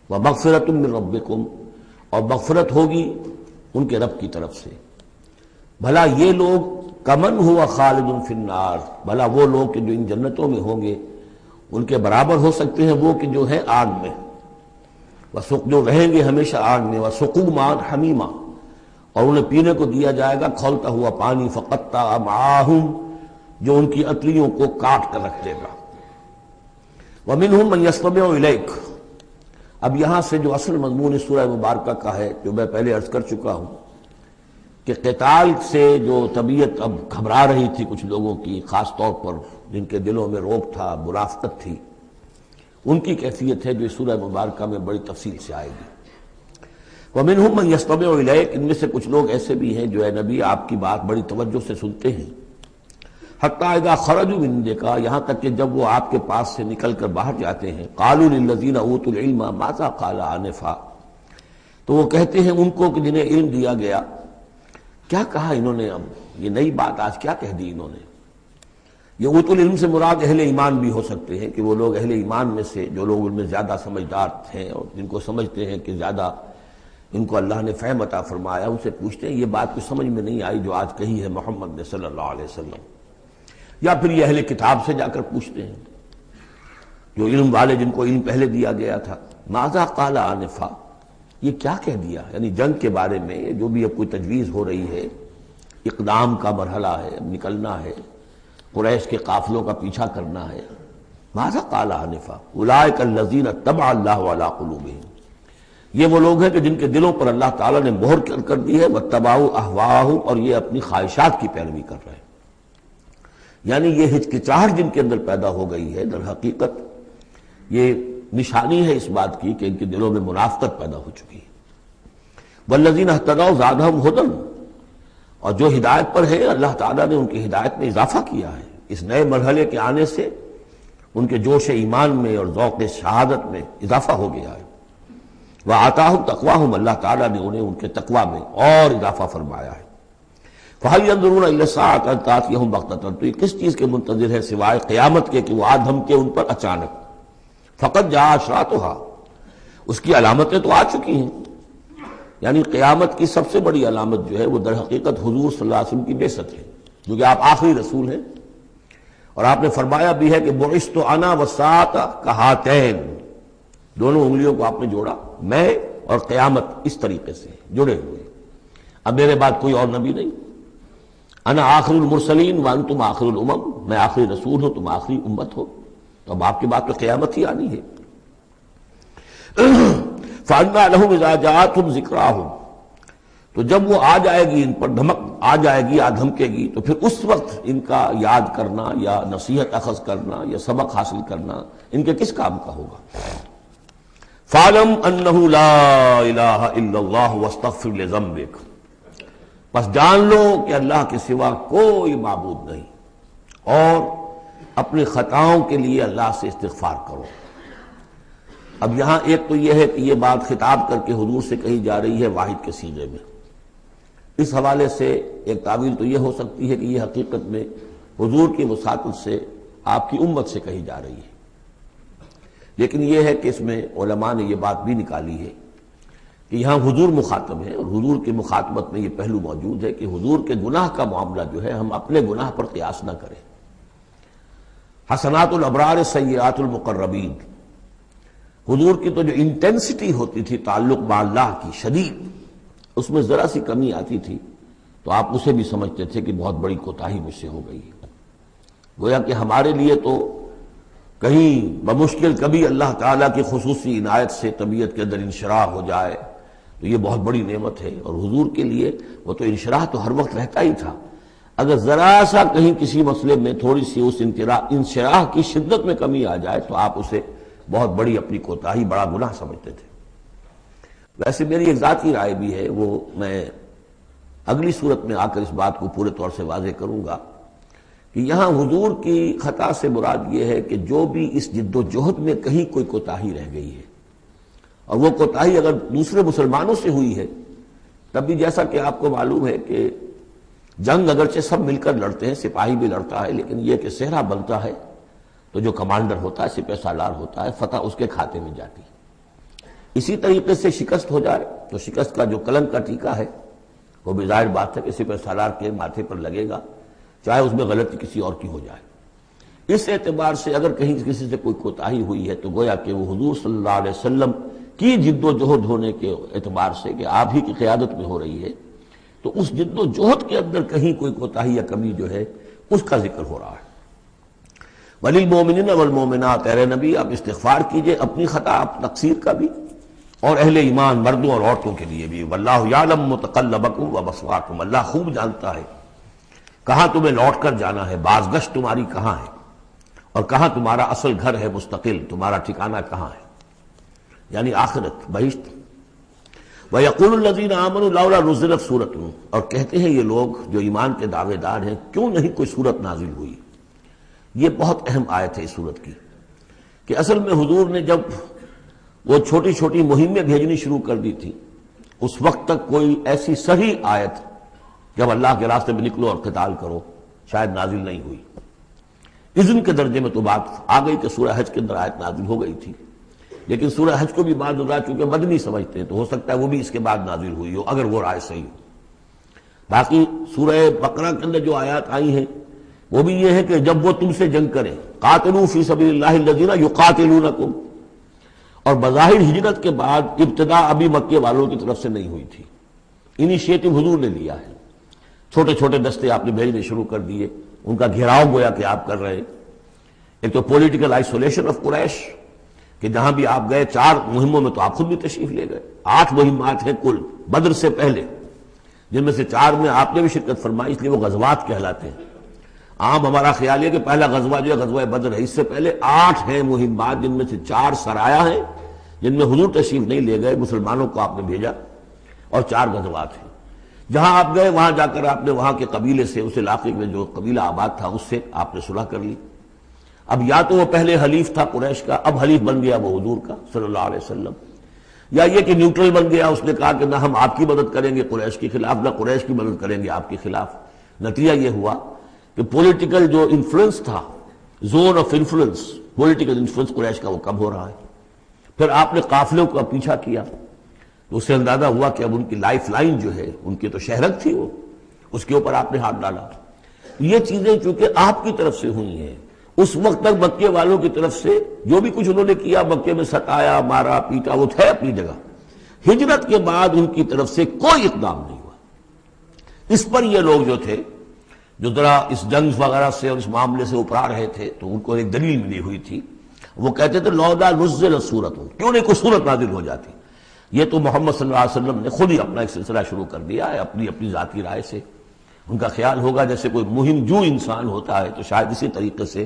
وَمَغْفِرَةٌ مِّن رَبِّكُمْ، اور مغفرت ہوگی ان کے رب کی طرف سے۔ بھلا یہ لوگ کمن ہوا خالد فی النار، بھلا وہ لوگ کہ جو ان جنتوں میں ہوں گے ان کے برابر ہو سکتے ہیں وہ کہ جو ہے آگ میں، جو رہیں گے ہمیشہ آگ میں، وَسُقُوا مَاءً حَمِيمًا، اور انہیں پینے کو دیا جائے گا کھولتا ہوا پانی، فقطع امعاءهم، جو ان کی اتلیوں کو کاٹ کر رکھ دے گا۔ وَمِنْهُمْ مَنْ يَسْتَمِعُ إِلَيْكَ، اب یہاں سے جو اصل مضمون اس سورہ مبارکہ کا ہے، جو میں پہلے عرض کر چکا ہوں کہ قتال سے جو طبیعت اب گھبرا رہی تھی کچھ لوگوں کی، خاص طور پر جن کے دلوں میں رعب تھا، منافقت تھی، ان کی کیفیت ہے جو اس سورہ مبارکہ میں بڑی تفصیل سے آئے گی۔ وَمِنْهُمْ مَنْ يَسْتَمِعُ إِلَيْكَ، ان میں سے کچھ لوگ ایسے بھی ہیں جو اے نبی آپ کی بات بڑی توجہ سے سنتے ہیں، حَتَّىٰ إِذَا خَرَجُوا مِنْ عِنْدِكَ، یہاں تک کہ جب وہ آپ کے پاس سے نکل کر باہر جاتے ہیں، قَالُوا لِلَّذِينَ أُوتُوا الْعِلْمَ مَاذَا قَالَ آنِفًا، تو وہ کہتے ہیں ان کو کہ جنہیں علم دیا گیا، کیا کہا انہوں نے، اب یہ نئی بات آج کیا کہہ دی انہوں نے۔ یہ اوت العلم سے مراد اہل ایمان بھی ہو سکتے ہیں کہ وہ لوگ اہل ایمان میں سے جو لوگ ان میں زیادہ سمجھدار ہیں اور جن کو سمجھتے ہیں کہ زیادہ ان کو اللہ نے فہم عطا فرمایا، ان سے پوچھتے ہیں یہ بات کچھ سمجھ میں نہیں آئی جو آج کہی ہے محمد نے صلی اللہ علیہ وسلم، یا پھر یہ اہل کتاب سے جا کر پوچھتے ہیں جو علم والے جن کو علم پہلے دیا گیا تھا، ماذا قال آنفا، یہ کیا کہہ دیا، یعنی جنگ کے بارے میں جو بھی اب کوئی تجویز ہو رہی ہے، اقدام کا مرحلہ ہے، اب نکلنا ہے، قریش کے قافلوں کا پیچھا کرنا ہے، ماذا قال آنفا اولئک الذین طبع اللہ علی قلوبہم، یہ وہ لوگ ہیں کہ جن کے دلوں پر اللہ تعالیٰ نے مہر کر دی ہے، واتبعوا اہواءہم، اور یہ اپنی خواہشات کی پیروی کر رہے ہیں، یعنی یہ ہچکچاہٹ جن کے اندر پیدا ہو گئی ہے، در حقیقت یہ نشانی ہے اس بات کی کہ ان کے دلوں میں منافقت پیدا ہو چکی ہے۔ والذین اہتدوا زادہم ھدی، اور جو ہدایت پر ہے اللہ تعالیٰ نے ان کی ہدایت میں اضافہ کیا ہے، اس نئے مرحلے کے آنے سے ان کے جوش ایمان میں اور ذوق شہادت میں اضافہ ہو گیا ہے۔ وآتاہم تقواہم، اللہ تعالیٰ نے انہیں ان کے تقوی میں اور اضافہ فرمایا ہے۔ فَهَلْ يَنظُرُونَ إِلَّا السَّاعَةَ أَن تَأْتِيَهُم بَغْتَةً، تو یہ کس چیز کے منتظر ہے سوائے قیامت کے کہ وہ آ دھمکے ان پر اچانک۔ فقط جاء اشراطها، اس کی علامتیں تو آ چکی ہیں، یعنی قیامت کی سب سے بڑی علامت جو ہے وہ در حقیقت حضور صلی اللہ علیہ وسلم کی بعثت ہے، جو کہ آپ آخری رسول ہیں، اور آپ نے فرمایا بھی ہے کہ بعثت انا والساعۃ کہاتین، دونوں انگلیوں کو آپ نے جوڑا، میں اور قیامت اس طریقے سے جڑے ہوئے، اب میرے بعد کوئی اور نبی نہیں، انا آخر المرسلین وانتم آخر الامم، میں آخری رسول ہوں تم آخری امت ہو، تو اب آپ کی بات تو قیامت ہی آنی ہے۔ فَأَنَّىٰ لَهُمْ إِذَا جَاءَتْهُمْ ذِكْرَاهُمْ، تو جب وہ آ جائے گی ان پر دھمک آ جائے گی، آ دھمکے گی، تو پھر اس وقت ان کا یاد کرنا یا نصیحت اخذ کرنا یا سبق حاصل کرنا ان کے کس کام کا ہوگا۔ فَاعْلَمْ أَنَّهُ لَا إِلَٰهَ إِلَّا اللَّهُ وَاسْتَغْفِرْ لِذَنبِكَ، بس جان لو کہ اللہ کے سوا کوئی معبود نہیں، اور اپنی خطاؤں کے لیے اللہ سے استغفار کرو۔ اب یہاں ایک تو یہ ہے کہ یہ بات خطاب کر کے حضور سے کہی جا رہی ہے واحد کے صیغے میں، اس حوالے سے ایک تعویل تو یہ ہو سکتی ہے کہ یہ حقیقت میں حضور کی وساطت سے آپ کی امت سے کہی جا رہی ہے، لیکن یہ ہے کہ اس میں علماء نے یہ بات بھی نکالی ہے کہ یہاں حضور مخاطب ہے، اور حضور کی مخاطبت میں یہ پہلو موجود ہے کہ حضور کے گناہ کا معاملہ جو ہے ہم اپنے گناہ پر قیاس نہ کریں۔ حسنات الابرار سیئات المقربین، حضور کی تو جو انٹینسٹی ہوتی تھی تعلق با اللہ کی شدید، اس میں ذرا سی کمی آتی تھی تو آپ اسے بھی سمجھتے تھے کہ بہت بڑی کوتاہی مجھ سے ہو گئی ہے۔ گویا کہ ہمارے لیے تو کہیں بمشکل کبھی اللہ تعالیٰ کی خصوصی عنایت سے طبیعت کے اندر انشراح ہو جائے تو یہ بہت بڑی نعمت ہے، اور حضور کے لیے وہ تو انشراح تو ہر وقت رہتا ہی تھا۔ اگر ذرا سا کہیں کسی مسئلے میں تھوڑی سی اس انشراح کی شدت میں کمی آ جائے تو آپ اسے بہت بڑی اپنی کوتاہی، بڑا گناہ سمجھتے تھے۔ ویسے میری ایک ذاتی رائے بھی ہے، وہ میں اگلی صورت میں آ کر اس بات کو پورے طور سے واضح کروں گا کہ یہاں حضور کی خطا سے مراد یہ ہے کہ جو بھی اس جد و جہد میں کہیں کوئی کوتاہی رہ گئی ہے، اور وہ کوتاہی اگر دوسرے مسلمانوں سے ہوئی ہے، تب بھی جیسا کہ آپ کو معلوم ہے کہ جنگ اگرچہ سب مل کر لڑتے ہیں، سپاہی بھی لڑتا ہے، لیکن یہ کہ صحرا بنتا ہے تو جو کمانڈر ہوتا ہے، سپہ سالار ہوتا ہے، فتح اس کے کھاتے میں جاتی ہے۔ اسی طریقے سے شکست ہو جائے تو شکست کا جو کلنک کا ٹیکہ ہے وہ بھی ظاہر بات ہے کہ سپہ سالار کے ماتھے پر لگے گا، چاہے اس میں غلطی کسی اور کی ہو جائے۔ اس اعتبار سے اگر کہیں کسی سے کوئی کوتاہی ہوئی ہے تو گویا کہ وہ حضور صلی اللہ علیہ وسلم کی جد و جہد ہونے کے اعتبار سے کہ آپ ہی کی قیادت میں ہو رہی ہے، تو اس جد و جہد کے اندر کہیں کوئی کوتاہی یا کمی جو ہے اس کا ذکر ہو رہا ہے۔ وَلِلْمُؤْمِنِينَ وَالْمُؤْمِنَاتِ، اے نبی آپ استغفار کیجئے اپنی خطا، آپ تقصیر کا بھی، اور اہل ایمان مردوں اور عورتوں کے لیے بھی۔ وَاللَّهُ يَعْلَمُ مُتَقَلَّبَكُمْ وَمَثْوَاكُمْ، اللہ خوب جانتا ہے کہاں تمہیں لوٹ کر جانا ہے، بازگشت تمہاری کہاں ہے، اور کہاں تمہارا اصل گھر ہے مستقل، تمہارا ٹھکانہ کہاں ہے، یعنی آخرت، بہشت۔ وَيَقُولُ الَّذِينَ آمَنُوا لَوْلَا نُزِّلَتْ سُورَةٌ، اور کہتے ہیں یہ لوگ جو ایمان کے دعوے دار ہیں کیوں نہیں کوئی سورت نازل ہوئی۔ یہ بہت اہم آیت ہے اس سورت کی، کہ اصل میں حضور نے جب وہ چھوٹی چھوٹی مہمیں بھیجنی شروع کر دی تھی، اس وقت تک کوئی ایسی صحیح آیت جب اللہ کے راستے میں نکلو اور قتال کرو شاید نازل نہیں ہوئی۔ اذن کے درجے میں تو بات آ گئی کہ سورہ حج کے اندر آیت نازل ہو گئی تھی، لیکن سورہ حج کو بھی بعض حضرات چونکہ مدنی سمجھتے ہیں تو ہو سکتا ہے وہ بھی اس کے بعد نازل ہوئی ہو، اگر وہ رائے صحیح ہو۔ باقی سورہ بقرہ کے اندر جو آیات آئی ہیں وہ بھی یہ ہے کہ جب وہ تم سے جنگ کریں، قاتلوا فی سبیل اللہ الذین یقاتلونکم، اور بظاہر ہجرت کے بعد ابتدا ابھی مکے والوں کی طرف سے نہیں ہوئی تھی، انیشیٹو حضور نے لیا ہے، چھوٹے چھوٹے دستے آپ نے بھیجنے شروع کر دیے، ان کا گھیراؤ گویا کہ آپ کر رہے ہیں۔ ایک تو پولیٹیکل آئسولیشن آف قریش، کہ جہاں بھی آپ گئے 4 مہموں میں تو آپ خود بھی تشریف لے گئے، 8 مہمات ہیں کل بدر سے پہلے، جن میں سے 4 میں آپ نے بھی شرکت فرمائی، اس لیے وہ غزوات کہلاتے ہیں۔ عام ہمارا خیال ہے کہ پہلا غزوہ جو ہے غزوہ بدر ہے، اس سے پہلے 8 ہیں مہمات، جن میں سے 4 سرایا ہیں جن میں حضور تشریف نہیں لے گئے، مسلمانوں کو آپ نے بھیجا، اور 4 غزوات ہیں۔ جہاں آپ گئے وہاں جا کر آپ نے وہاں کے قبیلے سے، اس علاقے میں جو قبیلہ آباد تھا اس سے آپ نے صلح کر لی۔ اب یا تو وہ پہلے حلیف تھا قریش کا، اب حلیف بن گیا وہ حضور کا صلی اللہ علیہ وسلم، یا یہ کہ نیوٹرل بن گیا، اس نے کہا کہ نہ ہم آپ کی مدد کریں گے قریش کے خلاف، نہ قریش کی مدد کریں گے آپ کے خلاف۔ نتیجہ یہ ہوا کہ پولیٹیکل جو انفلوئنس تھا، zone of influence, political influence Quraysh کا وہ کم ہو رہا ہے۔ پھر آپ نے قافلوں کا پیچھا کیا تو اس سے اندازہ ہوا کہ اب ان کی لائف لائن جو ہے، ان کی تو شہرت تھی وہ، اس کے اوپر آپ نے ہاتھ ڈالا۔ یہ چیزیں چونکہ آپ کی طرف سے ہوئی ہیں، اس وقت تک مکے والوں کی طرف سے جو بھی کچھ انہوں نے کیا، مکے میں ستایا، مارا، پیٹا، وہ تھے اپنی جگہ۔ ہجرت کے بعد ان کی طرف سے کوئی اقدام نہیں ہوا۔ اس پر یہ لوگ جو تھے، جو ذرا اس جنگ وغیرہ سے اور اس معاملے سے اپرا رہے تھے، تو ان کو ایک دلیل ملی ہوئی تھی، وہ کہتے تھے لولا نزلت سورۃ، کیوں نہیں کوئی سورت نازل ہو جاتی۔ یہ تو محمد صلی اللہ علیہ وسلم نے خود ہی اپنا ایک سلسلہ شروع کر دیا ہے اپنی ذاتی رائے سے۔ ان کا خیال ہوگا جیسے کوئی مہم جو انسان ہوتا ہے، تو شاید اسی طریقے سے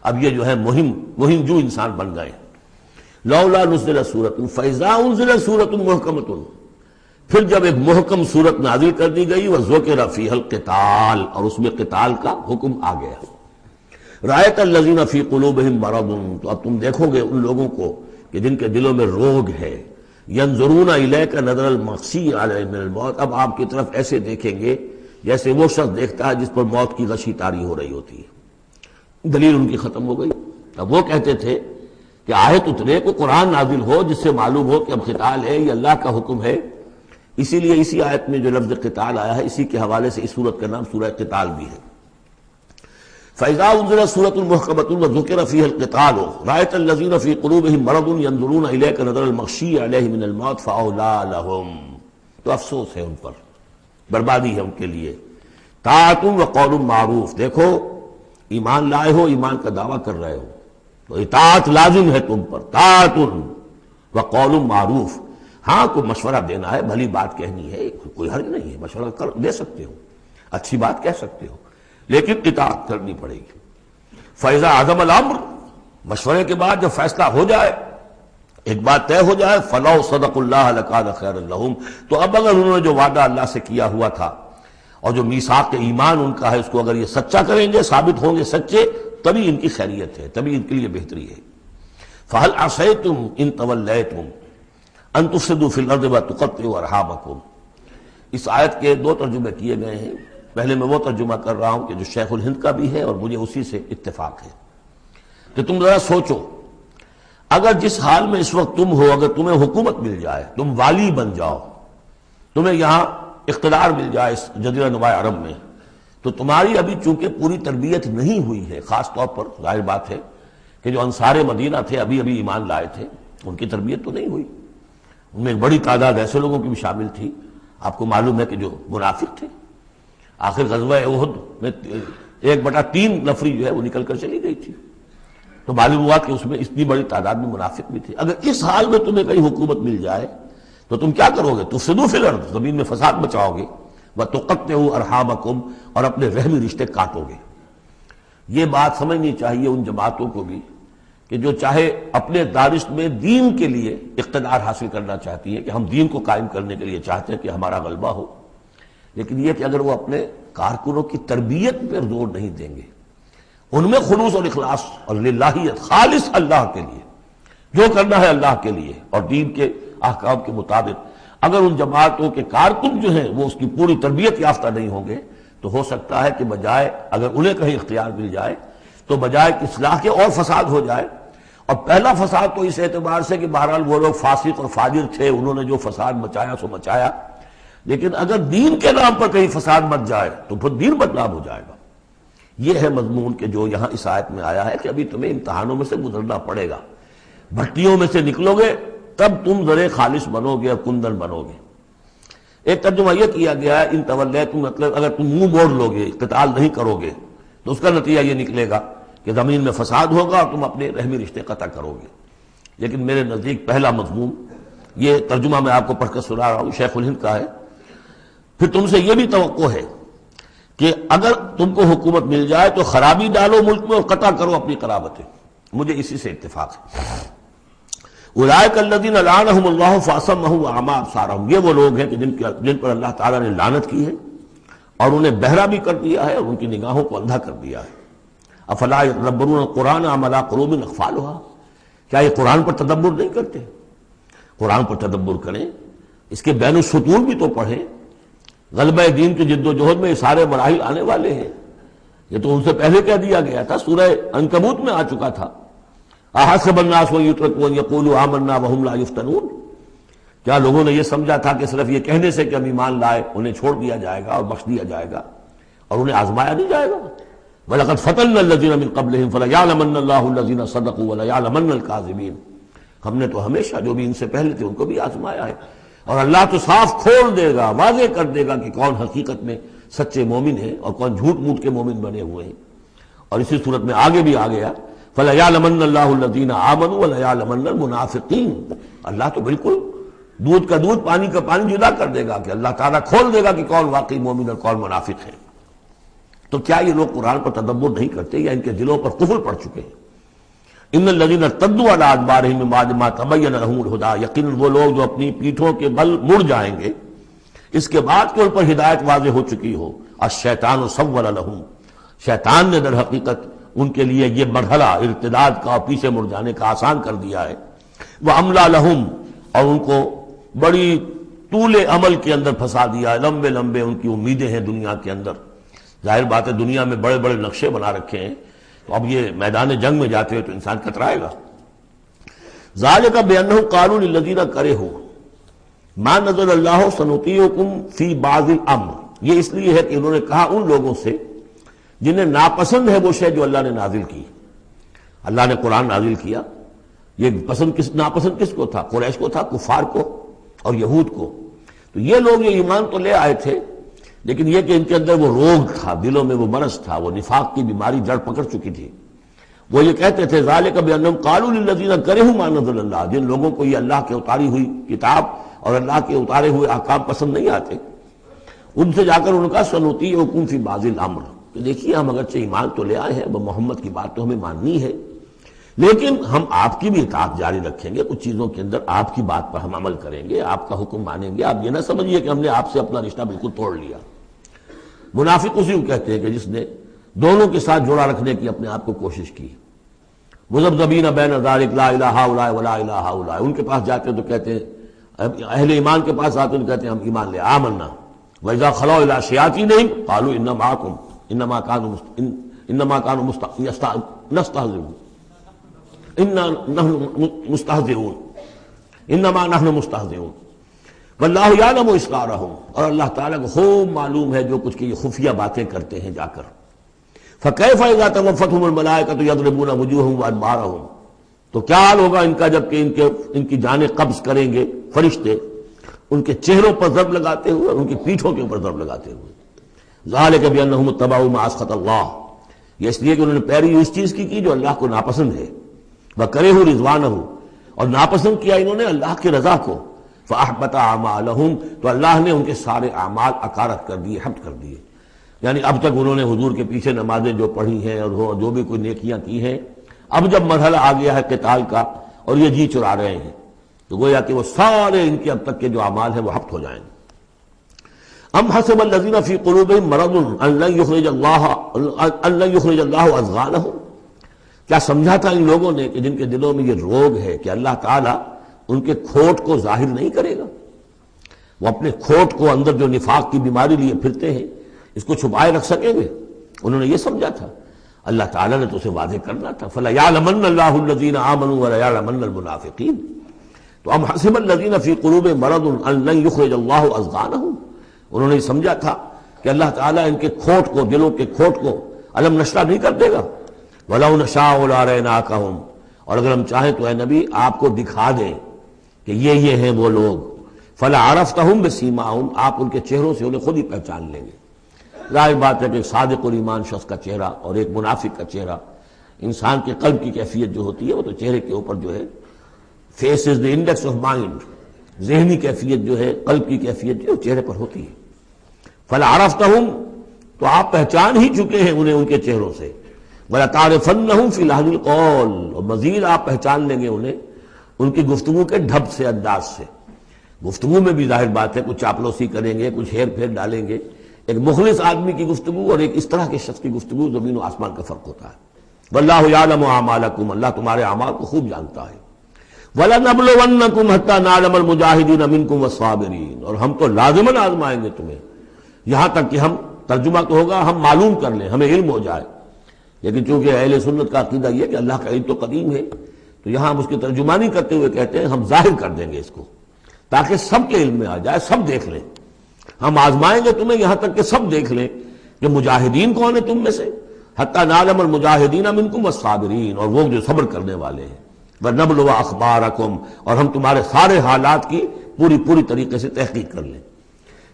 اب یہ جو ہے مہم جو انسان بن گئے۔ لولا نزلت سورۃ فاذا انزلت سورۃ محکمۃ، پھر جب ایک محکم سورت نازل کر دی گئی، وذکر فیہا القتال، اور اس میں قتال کا حکم آ گیا۔ رأیت الذین فی قلوبہم مرض، تو اب تم دیکھو گے ان لوگوں کو کہ جن کے دلوں میں روگ ہے، ینظرون الیک نظر المغشی علیہ من الموت، اب آپ کی طرف ایسے دیکھیں گے جیسے وہ شخص دیکھتا ہے جس پر موت کی غشی طاری ہو رہی ہوتی ہے۔ دلیل ان کی ختم ہو گئی۔ اب وہ کہتے تھے کہ آیت اترے، کو قرآن نازل ہو جس سے معلوم ہو کہ اب قتال ہے، یہ اللہ کا حکم ہے۔ اسی لیے اسی آیت میں جو لفظ قتال آیا ہے، اسی کے حوالے سے اس سورت کا نام سورہ قتال بھی ہے۔ فَإِذَا أُنزِلَتْ سُورَةٌ مُحْكَمَةٌ وَذُكِرَ فِيهَا الْقِتَالُ رَأَيْتَ الَّذِينَ فِي قُلُوبِهِم مَّرَضٌ يَنظُرُونَ إِلَيْكَ نَظَرَ الْمَغْشِيِّ عَلَيْهِ مِنَ الْمَوْتِ فَأَوْلَىٰ لَهُمْ، تو افسوس ہے ان پر، بربادی ہے ان کے لیے۔ طاعۃ وقول معروف، دیکھو ایمان لائے ہو، ایمان کا دعویٰ کر رہے ہو، تو اطاعت لازم ہے تم پر، طاعت وقول معروف. ہاں کوئی مشورہ دینا ہے، بھلی بات کہنی ہے، کوئی حرج نہیں ہے، مشورہ دے سکتے ہو، اچھی بات کہہ سکتے ہو، لیکن اطاعت کرنی پڑے گی. فَإِذَا عَزَمَ الْأَمْرُ، مشورے کے بعد جب فیصلہ ہو جائے، ایک بات طے ہو جائے، فَلَوْ صَدَقُوا اللَّهَ لَكَانَ خَيْرًا لَهُمْ، تو اب اگر انہوں نے جو وعدہ اللہ سے کیا ہوا تھا اور جو میثاق ایمان ان کا ہے اس کو اگر یہ سچا کریں گے، ثابت ہوں گے سچے، تبھی ان کی خیریت ہے، تبھی ان کے لیے بہتری ہے. فَهَلْ عَصَيْتُمْ إِن تَوَلَّيْتُمْ أَن تُفْسِدُوا فِي الْأَرْضِ وَتُقَطِّعُوا أَرْحَامَكُمْ. اس آیت کے دو ترجمے کیے گئے ہیں. پہلے میں وہ ترجمہ کر رہا ہوں کہ جو شیخ الہند کا بھی ہے اور مجھے اسی سے اتفاق ہے کہ تم ذرا سوچو، اگر جس حال میں اس وقت تم ہو، اگر تمہیں حکومت مل جائے، تم والی بن جاؤ، تمہیں یہاں اقتدار مل جائے اس جزیرہ نما عرب میں، تو تمہاری ابھی چونکہ پوری تربیت نہیں ہوئی ہے، خاص طور پر ظاہر بات ہے کہ جو انصار مدینہ تھے ابھی ایمان لائے تھے، ان کی تربیت تو نہیں ہوئی. ان میں ایک بڑی تعداد ایسے لوگوں کی بھی شامل تھی، آپ کو معلوم ہے کہ جو منافق تھے. آخر غزوہ احد میں 1/3 نفری جو ہے وہ نکل کر چلی گئی تھی، تو معلوم ہوا کہ اس میں اتنی بڑی تعداد میں منافق بھی تھے. اگر اس حال میں تمہیں کہیں حکومت مل جائے تو تم کیا کرو گے؟ تفسدوا فی الارض، زمین میں فساد مچاؤ گے، وتقطعوا ارحامکم، اور اپنے رحمی رشتے کاٹو گے. یہ بات سمجھنی چاہیے ان جماعتوں کو بھی کہ جو چاہے اپنے دارشت میں دین کے لیے اقتدار حاصل کرنا چاہتی ہیں، کہ ہم دین کو قائم کرنے کے لیے چاہتے ہیں کہ ہمارا غلبہ ہو، لیکن یہ کہ اگر وہ اپنے کارکنوں کی تربیت پر زور نہیں دیں گے، ان میں خلوص اور اخلاص اور للہیت، خالص اللہ کے لیے جو کرنا ہے اللہ کے لیے اور دین کے احکام کے مطابق، اگر ان جماعتوں کے کارکن جو ہیں وہ اس کی پوری تربیت یافتہ نہیں ہوں گے، تو ہو سکتا ہے کہ بجائے اگر انہیں کہیں اختیار مل جائے تو بجائے کہ اصلاح کے اور فساد ہو جائے. اور پہلا فساد تو اس اعتبار سے کہ بہرحال وہ لوگ فاسق اور فاجر تھے، انہوں نے جو فساد مچایا سو مچایا، لیکن اگر دین کے نام پر کہیں فساد مچ جائے تو پھر دین بدنام ہو جائے گا. یہ ہے مضمون کہ جو یہاں اس آیت میں آیا ہے کہ ابھی تمہیں امتحانوں میں سے گزرنا پڑے گا، بھٹیوں میں سے نکلو گے تب تم ذرے خالص بنو گے اور کندن بنو گے. ایک ترجمہ یہ کیا گیا ہے ان تولیتم، مطلب اگر تم منہ موڑ لو گے، قتال نہیں کرو گے، تو اس کا نتیجہ یہ نکلے گا کہ زمین میں فساد ہوگا اور تم اپنے رحمی رشتے قطع کرو گے. لیکن میرے نزدیک پہلا مضمون، یہ ترجمہ میں آپ کو پڑھ کر سنا رہا ہوں، شیخ الہند کا ہے. پھر تم سے یہ بھی توقع ہے کہ اگر تم کو حکومت مل جائے تو خرابی ڈالو ملک میں اور قطع کرو اپنی قرابتیں. مجھے اسی سے اتفاق ہے. اولئک الذین لعنہم اللہ فاصمہم واعمی ابصارہم، یہ وہ لوگ ہیں کہ جن پر اللہ تعالیٰ نے لعنت کی ہے اور انہیں بہرا بھی کر دیا ہے اور ان کی نگاہوں کو اندھا کر دیا ہے. افلا یتدبرون القرآن ام علی قلوب اقفالها، کیا یہ قرآن پر تدبر نہیں کرتے؟ قرآن پر تدبر کریں، اس کے بین السطور بھی تو پڑھیں. غلبہ دین کی جد و جہد میں یہ سارے مراحل آنے والے ہیں، یہ تو ان سے پہلے کہہ دیا گیا تھا، سورہ عنکبوت میں آ چکا تھا. احسب الناس ان یترکوا ان یقولوا آمنا وهم لا یفتنون، کیا لوگوں نے یہ سمجھا تھا کہ صرف یہ کہنے سے کہ ہم ایمان لائے انہیں چھوڑ دیا جائے گا اور بخش دیا جائے گا اور انہیں آزمایا نہیں جائے گا؟ وَلَقَدْ فَتَنَّا الَّذِينَ مِن قَبْلِهِمْ فَلَيَعْلَمَنَّ اللَّهُ الَّذِينَ صَدَقُوا وَلَيَعْلَمَنَّ الْكَاذِبِينَ. ہم نے تو ہمیشہ جو بھی ان سے پہلے تھے ان کو بھی آزمایا ہے، اور اللہ تو صاف کھول دے گا، واضح کر دے گا کہ کون حقیقت میں سچے مومن ہیں اور کون جھوٹ موٹ کے مومن بنے ہوئے ہیں. اور اسی صورت میں آگے بھی آ گیا فَلَيَعْلَمَنَّ اللَّهُ الَّذِينَ آمَنُوا وَلَيَعْلَمَنَّ الْمُنَافِقِينَ. اللہ تو بالکل دودھ کا دودھ پانی کا پانی جدا کر دے گا کہ اللہ تعالیٰ کھول دے گا کہ کون واقعی مومن اور کون منافق ہے. تو کیا یہ لوگ قرآن پر تدبر نہیں کرتے یا ان کے دلوں پر کفر پڑ چکے ہیں؟ ان الذین ارتدوا علی ادبارہم من بعد ما تبین لہم الہدی، یقیناً وہ لوگ جو اپنی پیٹھوں کے بل مڑ جائیں گے اس کے بعد کہ ان پر ہدایت واضح ہو چکی ہو. الشیطان سول لہم، شیطان نے در حقیقت ان کے لیے یہ مرحلہ ارتداد کا اور پیچھے مڑ جانے کا آسان کر دیا ہے. واملی لہم، اور ان کو بڑی طول عمل کے اندر پھنسا دیا ہے، لمبے لمبے ان کی امیدیں ہیں دنیا کے اندر. ظاہر بات ہے دنیا میں بڑے بڑے نقشے بنا رکھے ہیں، تو اب یہ میدان جنگ میں جاتے ہوئے تو انسان کترائے گا. ذالک بانہم قالوا للذین کرہوا ما نزل اللہ سنطیعکم فی بعض الامر، یہ اس لیے ہے کہ انہوں نے کہا ان لوگوں سے جنہیں ناپسند ہے وہ شے جو اللہ نے نازل کی. اللہ نے قرآن نازل کیا، یہ ناپسند کس کو تھا؟ قریش کو تھا، کفار کو اور یہود کو. تو یہ لوگ یہ ایمان تو لے آئے تھے، لیکن یہ کہ ان کے اندر وہ روگ تھا، دلوں میں وہ مرض تھا، وہ نفاق کی بیماری جڑ پکڑ چکی تھی. وہ یہ کہتے تھے ذالک بانہم قالوا للذین کرہوا ما نزل اللہ، جن لوگوں کو یہ اللہ کے اتاری ہوئی کتاب اور اللہ کے اتارے ہوئے احکام پسند نہیں آتے، ان سے جا کر ان کا سنطیعکم فی بعض الامر، کہ دیکھیے ہم اگرچہ ایمان تو لے آئے ہیں، محمد کی بات تو ہمیں ماننی ہے، لیکن ہم آپ کی بھی اطاعت جاری رکھیں گے، کچھ چیزوں کے اندر آپ کی بات پر ہم عمل کریں گے، آپ کا حکم مانیں گے، آپ یہ نہ سمجھیے کہ ہم نے آپ سے اپنا رشتہ بالکل توڑ لیا۔ منافق اسی کو کہتے ہیں کہ جس نے دونوں کے ساتھ جوڑا رکھنے کی اپنے آپ کو کوشش کی، مذبذبین بین ذلک لا الہ ہؤلاء ولا الہ ہؤلاء، ان کے پاس جاتے تو کہتے ہیں، اہل ایمان کے پاس آتے تو کہتے ہیں ہم ایمان لے آمنا، وَإِذَا خَلَوْا إِلَىٰ شَيَاطِينِهِمْ قَالُوا إِنَّا مَعَكُمْ إِنَّمَا كَانُوا نَسْتَهْزِئُونَ إِنَّا نَحْنُ مُسْتَهْزِئُونَ إِنَّمَا نَحْنُ مُسْتَهْزِئُونَ وَاللَّهُ يَعْلَمُ إِسْرَارَهُمْ، اور اللہ تعالیٰ کو خوب معلوم ہے جو کچھ کی یہ خفیہ باتیں کرتے ہیں جا کر۔ فَكَيْفَ إِذَا تَوَفَّتْهُمُ الْمَلَائِكَةُ يَضْرِبُونَ وُجُوهَهُمْ وَأَدْبَارَهُمْ، تو کیا حال ہوگا ان کا جب کہ ان کی جانیں قبض کریں گے فرشتے، ان کے چہروں پر ضرب لگاتے ہوئے اور ان کی پیٹھوں کے اوپر ضرب لگاتے ہوئے۔ ذَلِكَ بِأَنَّهُمُ اتَّبَعُوا مَا أَسْخَطَ اللَّهُ، یہ اس لیے کہ انہوں نے پیروی اس چیز کی جو اللہ کو ناپسند ہے، وَكَرِهُوا رِضْوَانَهُ، اور ناپسند کیا انہوں نے اللہ کی رضا کو، فَأَحْبَطَ أَعْمَالَهُمْ، تو اللہ نے ان کے سارے اعمال اکارت کر دیے، حبط کر دیے۔ یعنی اب تک انہوں نے حضور کے پیچھے نمازیں جو پڑھی ہیں اور جو بھی کوئی نیکیاں کی ہیں، اب جب مرحلہ آ گیا ہے قتال کا اور یہ جی چرا رہے ہیں، تو گویا کہ وہ سارے ان کے اب تک کے جو اعمال ہیں وہ حبط ہو جائیں گے۔ ام حسب الذین فی قلوبہم مرض ان لن یخرج اللہ اضغانہم، کیا سمجھا تھا ان لوگوں نے کہ جن کے دلوں میں یہ روگ ہے کہ اللہ تعالیٰ ان کے کھوٹ کو ظاہر نہیں کرے گا، وہ اپنے کھوٹ کو اندر جو نفاق کی بیماری لیے پھرتے ہیں اس کو چھپائے رکھ سکیں گے؟ انہوں نے یہ سمجھا تھا، اللہ تعالیٰ نے تو اسے واضح کرنا تھا، فَلَيَعْلَمَنَّ اللَّهُ الَّذِينَ آمَنُوا وَلَيَعْلَمَنَّ الْمُنَافِقِينَ۔ تو ام حسب الذین فی قلوبہم مرض ان لن یخرج اللہ اضغانہم، انہوں نے سمجھا تھا کہ اللہ تعالیٰ ان کے کھوٹ کو، دلوں کے کھوٹ کو علم نشرہ نہیں کر دے گا۔ وَلَوْ نَشَاءُ لَأَرَيْنَاكَهُمْ، اور اگر ہم چاہیں تو اے نبی آپ کو دکھا دیں کہ یہ ہیں وہ لوگ، فَلَعَرَفْتَهُمْ بِسِيمَاهُمْ، آپ ان کے چہروں سے انہیں خود ہی پہچان لیں گے۔ ظاہر بات ہے کہ ایک صادق الایمان شخص کا چہرہ اور ایک منافق کا چہرہ، انسان کے قلب کی کیفیت جو ہوتی ہے وہ تو چہرے کے اوپر جو ہے، face is the index of mind, ذہنی کیفیت جو ہے، قلب کی کیفیت جو ہے وہ چہرے پر ہوتی ہے۔ فَلَعَرَفْتَهُمْ، تو آپ پہچان ہی چکے ہیں انہیں ان کے چہروں سے، وَلَتَعْرِفَنَّهُمْ فِي لَحْنِ الْقَوْلِ، اور مزید آپ پہچان لیں گے انہیں ان کی گفتگو کے ڈھب سے، انداز سے۔ گفتگو میں بھی ظاہر بات ہے کچھ چاپلوسی کریں گے، کچھ ہیر پھیر ڈالیں گے، ایک مخلص آدمی کی گفتگو اور ایک اس طرح کے شخص کی گفتگو زمین و آسمان کا فرق ہوتا ہے۔ واللہ یعلم اعمالکم، اللہ تمہارے اعمال کو خوب جانتا ہے۔ وَلَنَبْلُوَنَّكُمْ حَتَّى نَعْلَمَ الْمُجَاهِدِينَ مِنْكُمْ وَالصَّابِرِينَ، اور ہم تو لازماً آزمائیں گے تمہیں، یہاں تک کہ ہم، ترجمہ تو ہوگا ہم معلوم کر لیں، ہمیں علم ہو جائے، لیکن چونکہ اہل سنت کا عقیدہ یہ کہ اللہ کا علم تو قدیم ہے، تو یہاں ہم اس کی ترجمانی کرتے ہوئے کہتے ہیں ہم ظاہر کر دیں گے اس کو تاکہ سب کے علم میں آ جائے، سب دیکھ لیں، ہم آزمائیں گے تمہیں یہاں تک کہ سب دیکھ لیں کہ مجاہدین کون ہیں تم میں سے، حتی نعلم المجاہدین منکم والصابرین، اور وہ جو صبر کرنے والے ہیں، وَنَبْلُوَ أَخْبَارَكُمْ، اور ہم تمہارے سارے حالات کی پوری طریقے سے تحقیق کر لیں۔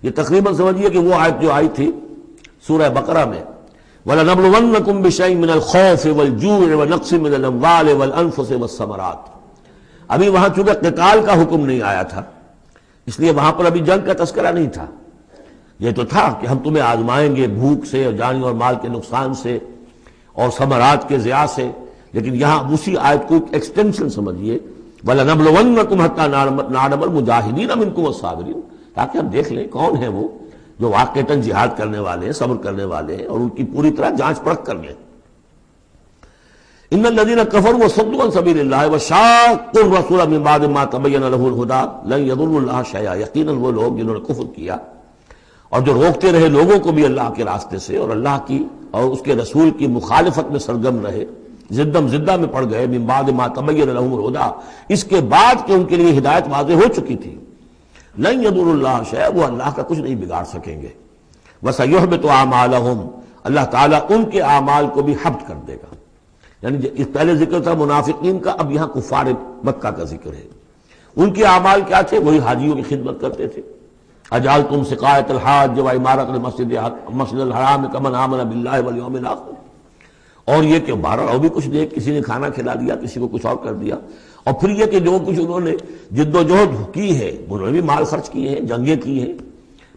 یہ تقریباً سمجھیے کہ وہ آیت جو آئی تھی سورہ بقرہ میں، وَلَنَبْلُوَنَّكُمْ بِشَيْءٍ مِّنَ الْخَوْفِ وَالْجُوعِ وَنَقْصٍ مِّنَ الْأَمْوَالِ وَالْأَنفُسِ وَالثَّمَرَاتِ، ابھی وہاں چونکہ قتال کا حکم نہیں آیا تھا اس لیے وہاں پر ابھی جنگ کا تذکرہ نہیں تھا، یہ تو تھا کہ ہم تمہیں آزمائیں گے بھوک سے اور جانی اور مال کے نقصان سے اور ثمرات کے ضیاع سے، لیکن یہاں اسی آیت کو ایکسٹینشن سمجھیے، وَلَنَبْلُوَنَّكُمْ حَتَّى نَعْلَمَ الْمُجَاهِدِينَ مِنْكُمْ وَالصَّابِرِينَ، تاکہ ہم دیکھ لیں کون ہیں وہ جو واقعتاً جہاد کرنے والے ہیں، صبر کرنے والے ہیں، اور ان کی پوری طرح جانچ پرکھ کر لیں۔ ان الذين كفروا وصدوا عن سبيل الله وشاقوا الرسول من بعد ما تبين له الهدى لن يضروا الله شيئا، یقیناً وہ لوگ جنہوں نے کفر کیا اور جو روکتے رہے لوگوں کو بھی اللہ کے راستے سے اور اللہ کی اور اس کے رسول کی مخالفت میں سرگرم رہے، زدہ میں پڑ گئے، من بعد ما تبين لهم الهدى، اس کے بعد کہ ان کے لیے ہدایت واضح ہو چکی تھی، لن يضروا الله شيئا، وہ اللہ کا کچھ نہیں بگاڑ سکیں گے، وسيحبط اعمالهم، اللہ تعالیٰ ان کے اعمال کو بھی حبط کر دے گا۔ یعنی اس پہلے ذکر تھا منافقین کا، اب یہاں کفار مکہ کا ذکر ہے۔ ان کے اعمال کیا تھے؟ وہی حاجیوں کی خدمت کرتے تھے، اجعلتم سقایۃ الحاج و عمارۃ المسجد الحرام کمن آمن باللہ والیوم الآخر، اور یہ کہ بہرحال اور بھی کچھ دے، کسی نے کھانا کھلا دیا، کسی کو کچھ اور کر دیا، اور پھر یہ کہ جو کچھ انہوں نے جد و جہد کی ہے، انہوں نے بھی مال خرچ کیے ہیں، جنگیں کی ہیں۔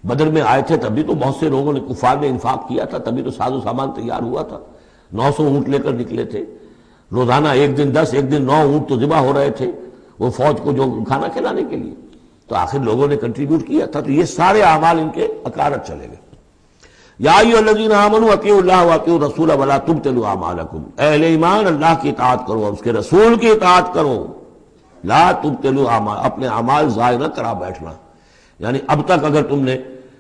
بدر میں آئے تھے تبھی تو بہت سے لوگوں نے کفار نے انفاق کیا تھا، تبھی تو ساز و سامان تیار ہوا تھا، 900 اونٹ لے کر نکلے تھے، روزانہ ایک دن 10 ایک دن 9 اونٹ تو ذبح ہو رہے تھے وہ فوج کو جو کھانا کھلانے کے لیے، تو آخر لوگوں نے کنٹریبیوٹ کیا تھا، تو یہ سارے اعمال ان کے اکارت چلے گئے۔ یا ایھا الذین آمنوا اطیعوا اللہ واطیعوا الرسول ولا تبطلوا اعمالکم، اے اہل ایمان اللہ کی اطاعت کرو اور اس کے رسول کی اطاعت کرو، لا تبطلوا اعمال، اپنے اعمال ضائع نہ کرا بیٹھنا، یعنی اب تک اگر تم نے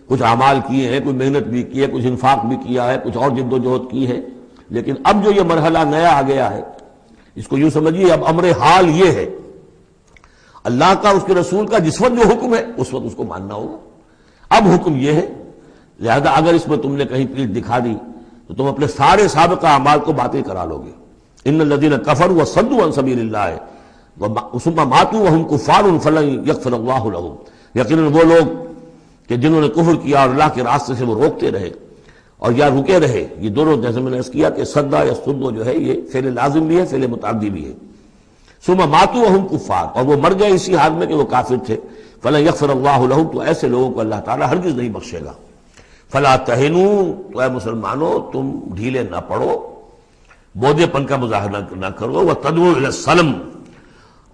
کچھ اعمال کیے ہیں، کوئی محنت بھی کی ہے، کچھ انفاق بھی کیا ہے، کچھ اور جد و جہد کی ہے، لیکن اب جو یہ مرحلہ نیا آ گیا ہے، اس کو یوں سمجھیے اب امر حال یہ ہے، اللہ کا اس کے رسول کا جس وقت جو حکم ہے اس وقت اس کو ماننا ہوگا۔ اب حکم یہ ہے، لہذا اگر اس میں تم نے کہیں پیٹھ دکھا دی تو تم اپنے سارے سابقہ اعمال کو باطل کرا لو گے۔ ان الذین کفروا وصدوا عن سبیل اللہ ثم ماتوا وهم کفار فلن یغفر اللہ لهم، یقیناً وہ لوگ کہ جنہوں نے کفر کیا اور اللہ کے راستے سے وہ روکتے رہے اور یا رکے رہے، یہ دونوں جیسے میں نے عرض کیا کہ صدا یا صدو جو ہے یہ فعل لازم بھی ہے، فعل متعدی بھی ہے۔ ثم ماتوا وهم کفار، اور وہ مر گئے اسی حال میں کہ وہ کافر تھے، فلن یغفر اللہ لهم، تو ایسے لوگوں کو اللہ تعالیٰ ہرگز نہیں بخشے گا۔ فلا تہنوا، تو اے مسلمانوں تم ڈھیلے نہ پڑو، بودے پن کا مظاہرہ نہ کرو، وتدعوا الی السلم،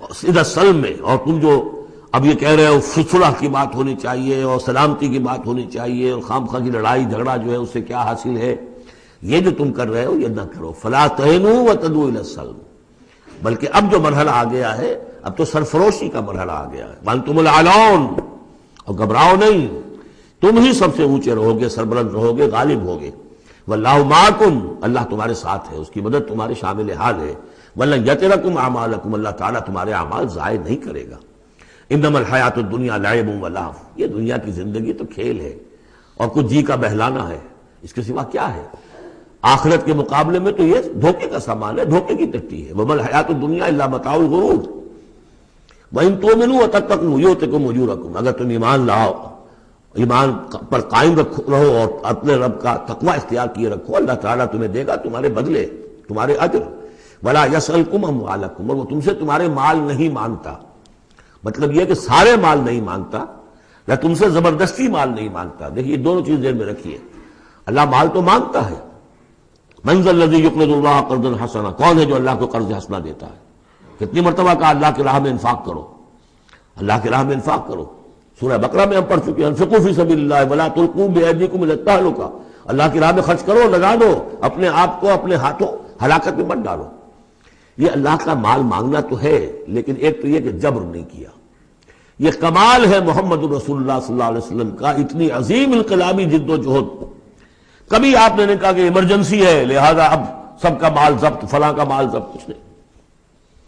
سیدھا سلم میں، اور تم جو اب یہ کہہ رہے ہو صلح کی بات ہونی چاہیے اور سلامتی کی بات ہونی چاہیے اور خام خواہ کی لڑائی جھگڑا جو ہے اس سے کیا حاصل ہے، یہ جو تم کر رہے ہو یہ نہ کرو۔ فلا تہنوا وتدعوا الی السلم، بلکہ اب جو مرحلہ آ گیا ہے اب تو سرفروشی کا مرحلہ آ گیا ہے، وانتم الاعلون، اور گھبراؤ نہیں، تم ہی سب سے اونچے رہو گے، سربلند رہو گے، غالب ہوگے۔ واللہ معکم، اللہ تمہارے ساتھ ہے، اس کی مدد تمہارے شامل حال ہے۔ ولن یترکم اعمالکم، اللہ تعالیٰ تمہارے اعمال ضائع نہیں کرے گا۔ انما الحیات الدنیا لعب و لہو، یہ دنیا کی زندگی تو کھیل ہے اور کچھ جی کا بہلانا ہے، اس کے سوا کیا ہے؟ آخرت کے مقابلے میں تو یہ دھوکے کا سامان ہے، دھوکے کی ٹٹی ہے۔ وما الحیات الدنیا الا متاع الغرور وان تؤمنوا وتتقوا یؤتکم اجورکم، اگر تم ایمان لاؤ، ایمان پر قائم رہو اور اپنے رب کا تقوی اختیار کیے رکھو، اللہ تعالیٰ تمہیں دے گا تمہارے بدلے، تمہارے اجر۔ ولا یسألکم اموالکم، اور وہ تم سے تمہارے مال نہیں مانگتا، مطلب یہ کہ سارے مال نہیں مانگتا یا تم سے زبردستی مال نہیں مانگتا۔ دیکھیے دونوں چیز ذہن میں رکھیے، اللہ مال تو مانگتا ہے، من ذا الذی یقرض اللہ قرضا حسنا، کون ہے جو اللہ کو قرض حسنا دیتا ہے؟ کتنی مرتبہ کہا اللہ کی راہ میں انفاق کرو، اللہ کی راہ میں انفاق کرو۔ سورہ بقرہ میں ہم پڑھ چکے ہیں، انفقوا فی سبیل اللہ ولا تلقوا بایدیکم الی التہلکہ، اللہ کی راہ میں خرچ کرو، لگا دو، اپنے آپ کو اپنے ہاتھوں ہلاکت میں مت ڈالو۔ یہ اللہ کا مال مانگنا تو ہے، لیکن ایک تو یہ کہ جبر نہیں کیا، یہ کمال ہے محمد رسول اللہ صلی اللہ علیہ وسلم کا، اتنی عظیم انقلابی جد و جہد۔ کبھی آپ نے نہیں کہا کہ ایمرجنسی ہے لہذا اب سب کا مال ضبط، فلاں کا مال ضبط، کچھ نہیں،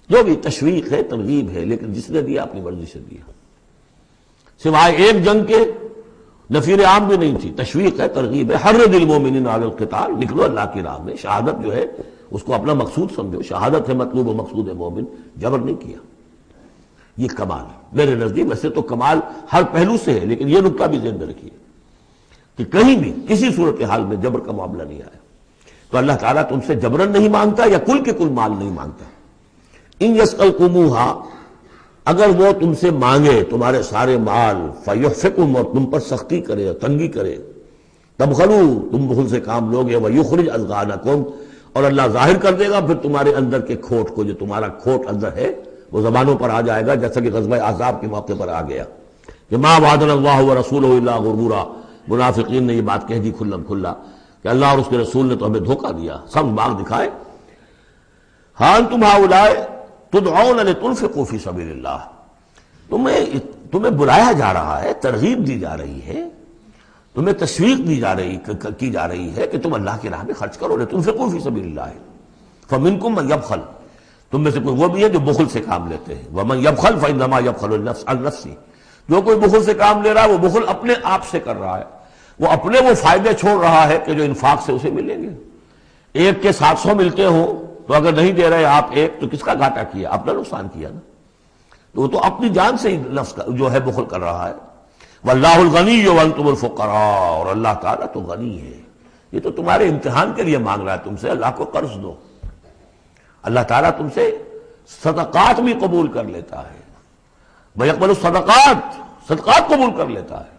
جو بھی تشویق ہے ترغیب ہے، لیکن جس نے دیا اپنی مرضی سے دیا، سوائے ایک جنگ کے نفیر عام بھی نہیں تھی، تشویق ہے ترغیب ہے، حرض المومنین علی القتال، نکلو اللہ کی راہ میں، شہادت جو ہے اس کو اپنا مقصود سمجھو، شہادت ہے مطلوب و مقصود مومن، جبر نہیں کیا، یہ کمال ہے میرے نزدیک۔ ویسے تو کمال ہر پہلو سے ہے، لیکن یہ نکتہ بھی ذہن میں رکھیے کہ کہیں بھی کسی صورتحال میں جبر کا معاملہ نہیں آیا، تو اللہ تعالیٰ تم سے جبرن نہیں مانگتا یا کل کے کل مال نہیں مانگتا۔ ان یسألکموہا، اگر وہ تم سے مانگے تمہارے سارے مال، فیحفکم، اور تم پر سختی کرے تنگی کرے، تبخلوا، تم بخل سے کام لوگے، ویخرج اضغانکم، اور اللہ ظاہر کر دے گا پھر تمہارے اندر کے کھوٹ کو، جو تمہارا کھوٹ اندر ہے وہ زبانوں پر آ جائے گا، جیسا کہ غزوہ احزاب کے موقع پر آ گیا کہ ما وعدنا اللہ ورسولہ الا غرورا، منافقین نے یہ بات کہہ دی کھلم کھلا کہ اللہ اور اس کے رسول نے تو ہمیں دھوکہ دیا، سب باغ دکھائے۔ ہاں انتم ہؤلاء تدعون لتنفقوا فی سبیل اللہ، تمہیں بلایا جا رہا ہے، ترغیب دی جا رہی ہے، تمہیں تشویق دی جا رہی ہے کہ تم اللہ کی راہ میں خرچ کرو، لتنفقوا فی سبیل اللہ، فمنکم من یبخل، تم میں سے کوئی وہ بھی ہے جو بخل سے کام لیتے ہیں، ومن یبخل فانما یبخل عن نفسہ، جو کوئی بخل سے کام لے رہا ہے وہ بخل اپنے آپ سے کر رہا ہے، وہ اپنے وہ فائدے چھوڑ رہا ہے کہ جو انفاق سے اسے ملیں گے۔ ایک کے 700 ملتے ہوں تو اگر نہیں دے رہے آپ ایک تو کس کا گھاٹا کیا؟ اپنا نقصان کیا نا، تو وہ تو اپنی جان سے ہی نفس جو ہے بخل کر رہا ہے۔ واللہ الغنی وانتم الفقراء، اور اللہ تعالیٰ تو غنی ہے، یہ تو تمہارے امتحان کے لیے مانگ رہا ہے تم سے، اللہ کو قرض دو۔ اللہ تعالیٰ تم سے صدقات بھی قبول کر لیتا ہے، وَيَقْبَلُ الصَّدَقَاتِ، صدقات قبول کر لیتا ہے۔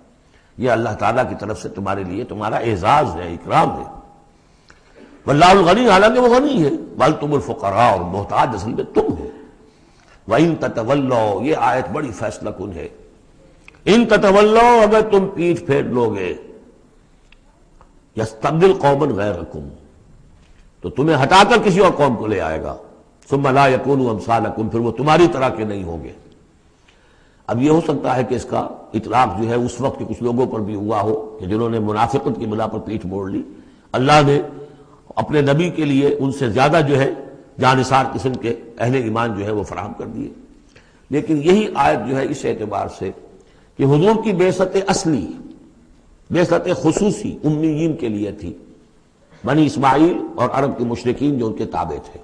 یہ اللہ تعالیٰ کی طرف سے تمہارے لیے تمہارا اعزاز ہے، اکرام ہے۔ واللہ الغنی، حالانکہ وہ غنی ہے، وَأَنْتُمُ الْفُقَرَاءُ، اور محتاج اصل میں تم ہو۔ وَإِن تَتَوَلَّوْا، یہ آیت بڑی فیصلہ کن ہے۔ ان تتولوا، اگر تم پیٹھ پھیر لوگے، یستبدل قوما غیرکم، تو تمہیں ہٹا کر کسی اور قوم کو لے آئے گا، ثم لا یکونوا امثالکم، پھر وہ تمہاری طرح کے نہیں ہوں گے۔ اب یہ ہو سکتا ہے کہ اس کا اطلاق جو ہے اس وقت کے کچھ لوگوں پر بھی ہوا ہو کہ جنہوں نے منافقت کی بنا پر پیٹھ موڑ لی، اللہ نے اپنے نبی کے لیے ان سے زیادہ جو ہے جانثار قسم کے اہل ایمان جو ہے وہ فراہم کر دیے۔ لیکن یہی آیت جو ہے اس اعتبار سے کہ حضور کی بعثت اصلی، بعثت خصوصی امیین کے لیے تھی، بنی اسماعیل اور عرب کے مشرکین جو ان کے تابع تھے،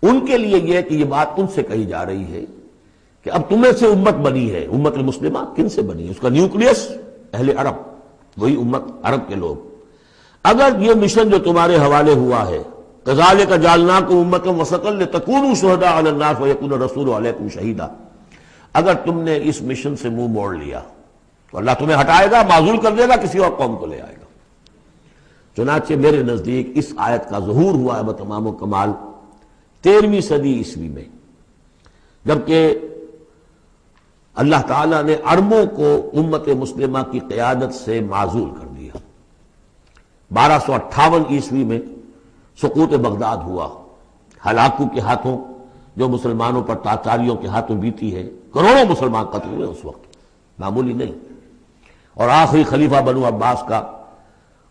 ان کے لیے یہ کہ یہ بات ان سے کہی جا رہی ہے کہ اب تمہیں سے امت بنی ہے۔ امت المسلمہ کن سے بنی ہے؟ اس کا نیوکلیس اہل عرب، وہی امت عرب کے لوگ۔ اگر یہ مشن جو تمہارے حوالے ہوا ہے، کذالک جعلناکم امۃ وسطا لتکونوا شہداء علی الناس ویکون الرسول علیکم شہیدا، اگر تم نے اس مشن سے منہ موڑ لیا تو اللہ تمہیں ہٹائے گا، معزول کر دے گا، کسی اور قوم کو لے آئے گا۔ چنانچہ میرے نزدیک اس آیت کا ظہور ہوا ہے بتمام و کمال 13ویں صدی عیسوی میں، جبکہ اللہ تعالیٰ نے عربوں کو امت مسلمہ کی قیادت سے معزول کر دیا۔ 1258 عیسوی میں سقوط بغداد ہوا، ہلاکو کے ہاتھوں جو مسلمانوں پر تاتاریوں کے ہاتھوں بیتی ہے، کروڑوں مسلمان قتل ہوئے اس وقت، معمولی نہیں۔ اور آخری خلیفہ بنو عباس کا،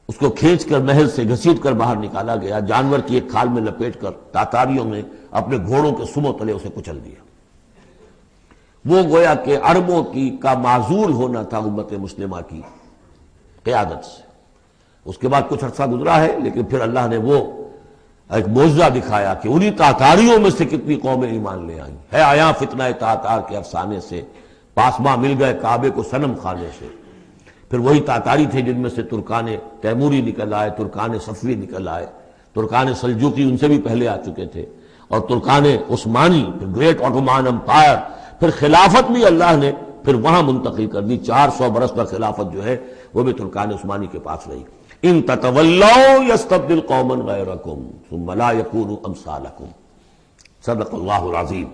اس کو کھینچ کر محل سے گھسیٹ کر باہر نکالا گیا، جانور کی ایک کھال میں لپیٹ کر تاتاریوں نے اپنے گھوڑوں کے سموں تلے اسے کچل دیا۔ وہ گویا کہ عربوں کی کا معزول ہونا تھا امت مسلمہ کی قیادت سے۔ اس کے بعد کچھ عرصہ گزرا ہے، لیکن پھر اللہ نے وہ ایک معجزہ دکھایا کہ انہی تاتاریوں میں سے کتنی قومیں ایمان لے آئیں۔ ہے آیا فتنہ تاتار کے افسانے سے، پاسباں مل گئے کعبے کو صنم خانے سے۔ پھر وہی تاتاری تھے جن میں سے ترکان تیموری نکل آئے، ترکان صفوی نکل آئے، ترکان سلجوقی ان سے بھی پہلے آ چکے تھے، اور ترکان عثمانی، پھر گریٹ آٹومان امپائر، پھر خلافت بھی اللہ نے پھر وہاں منتقل کر دی۔ 400 برس تک خلافت جو ہے وہ بھی ترکان عثمانی کے پاس رہی۔ ان تتولوا یستبدل قوما غیرکم ثم لا یکونوا امثالکم۔ صدق اللہ العظیم۔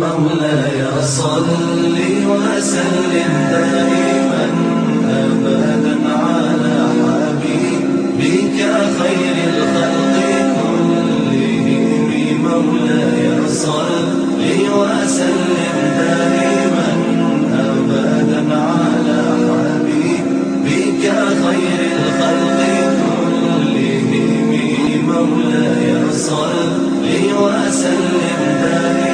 مولاي صل وسلم دائما ابدا على حبيبك خير الخلق كلهم، مولاي صل وسلم دائما ابدا على حبيبك خير الخلق كلهم، مولاي صل وسلم دائما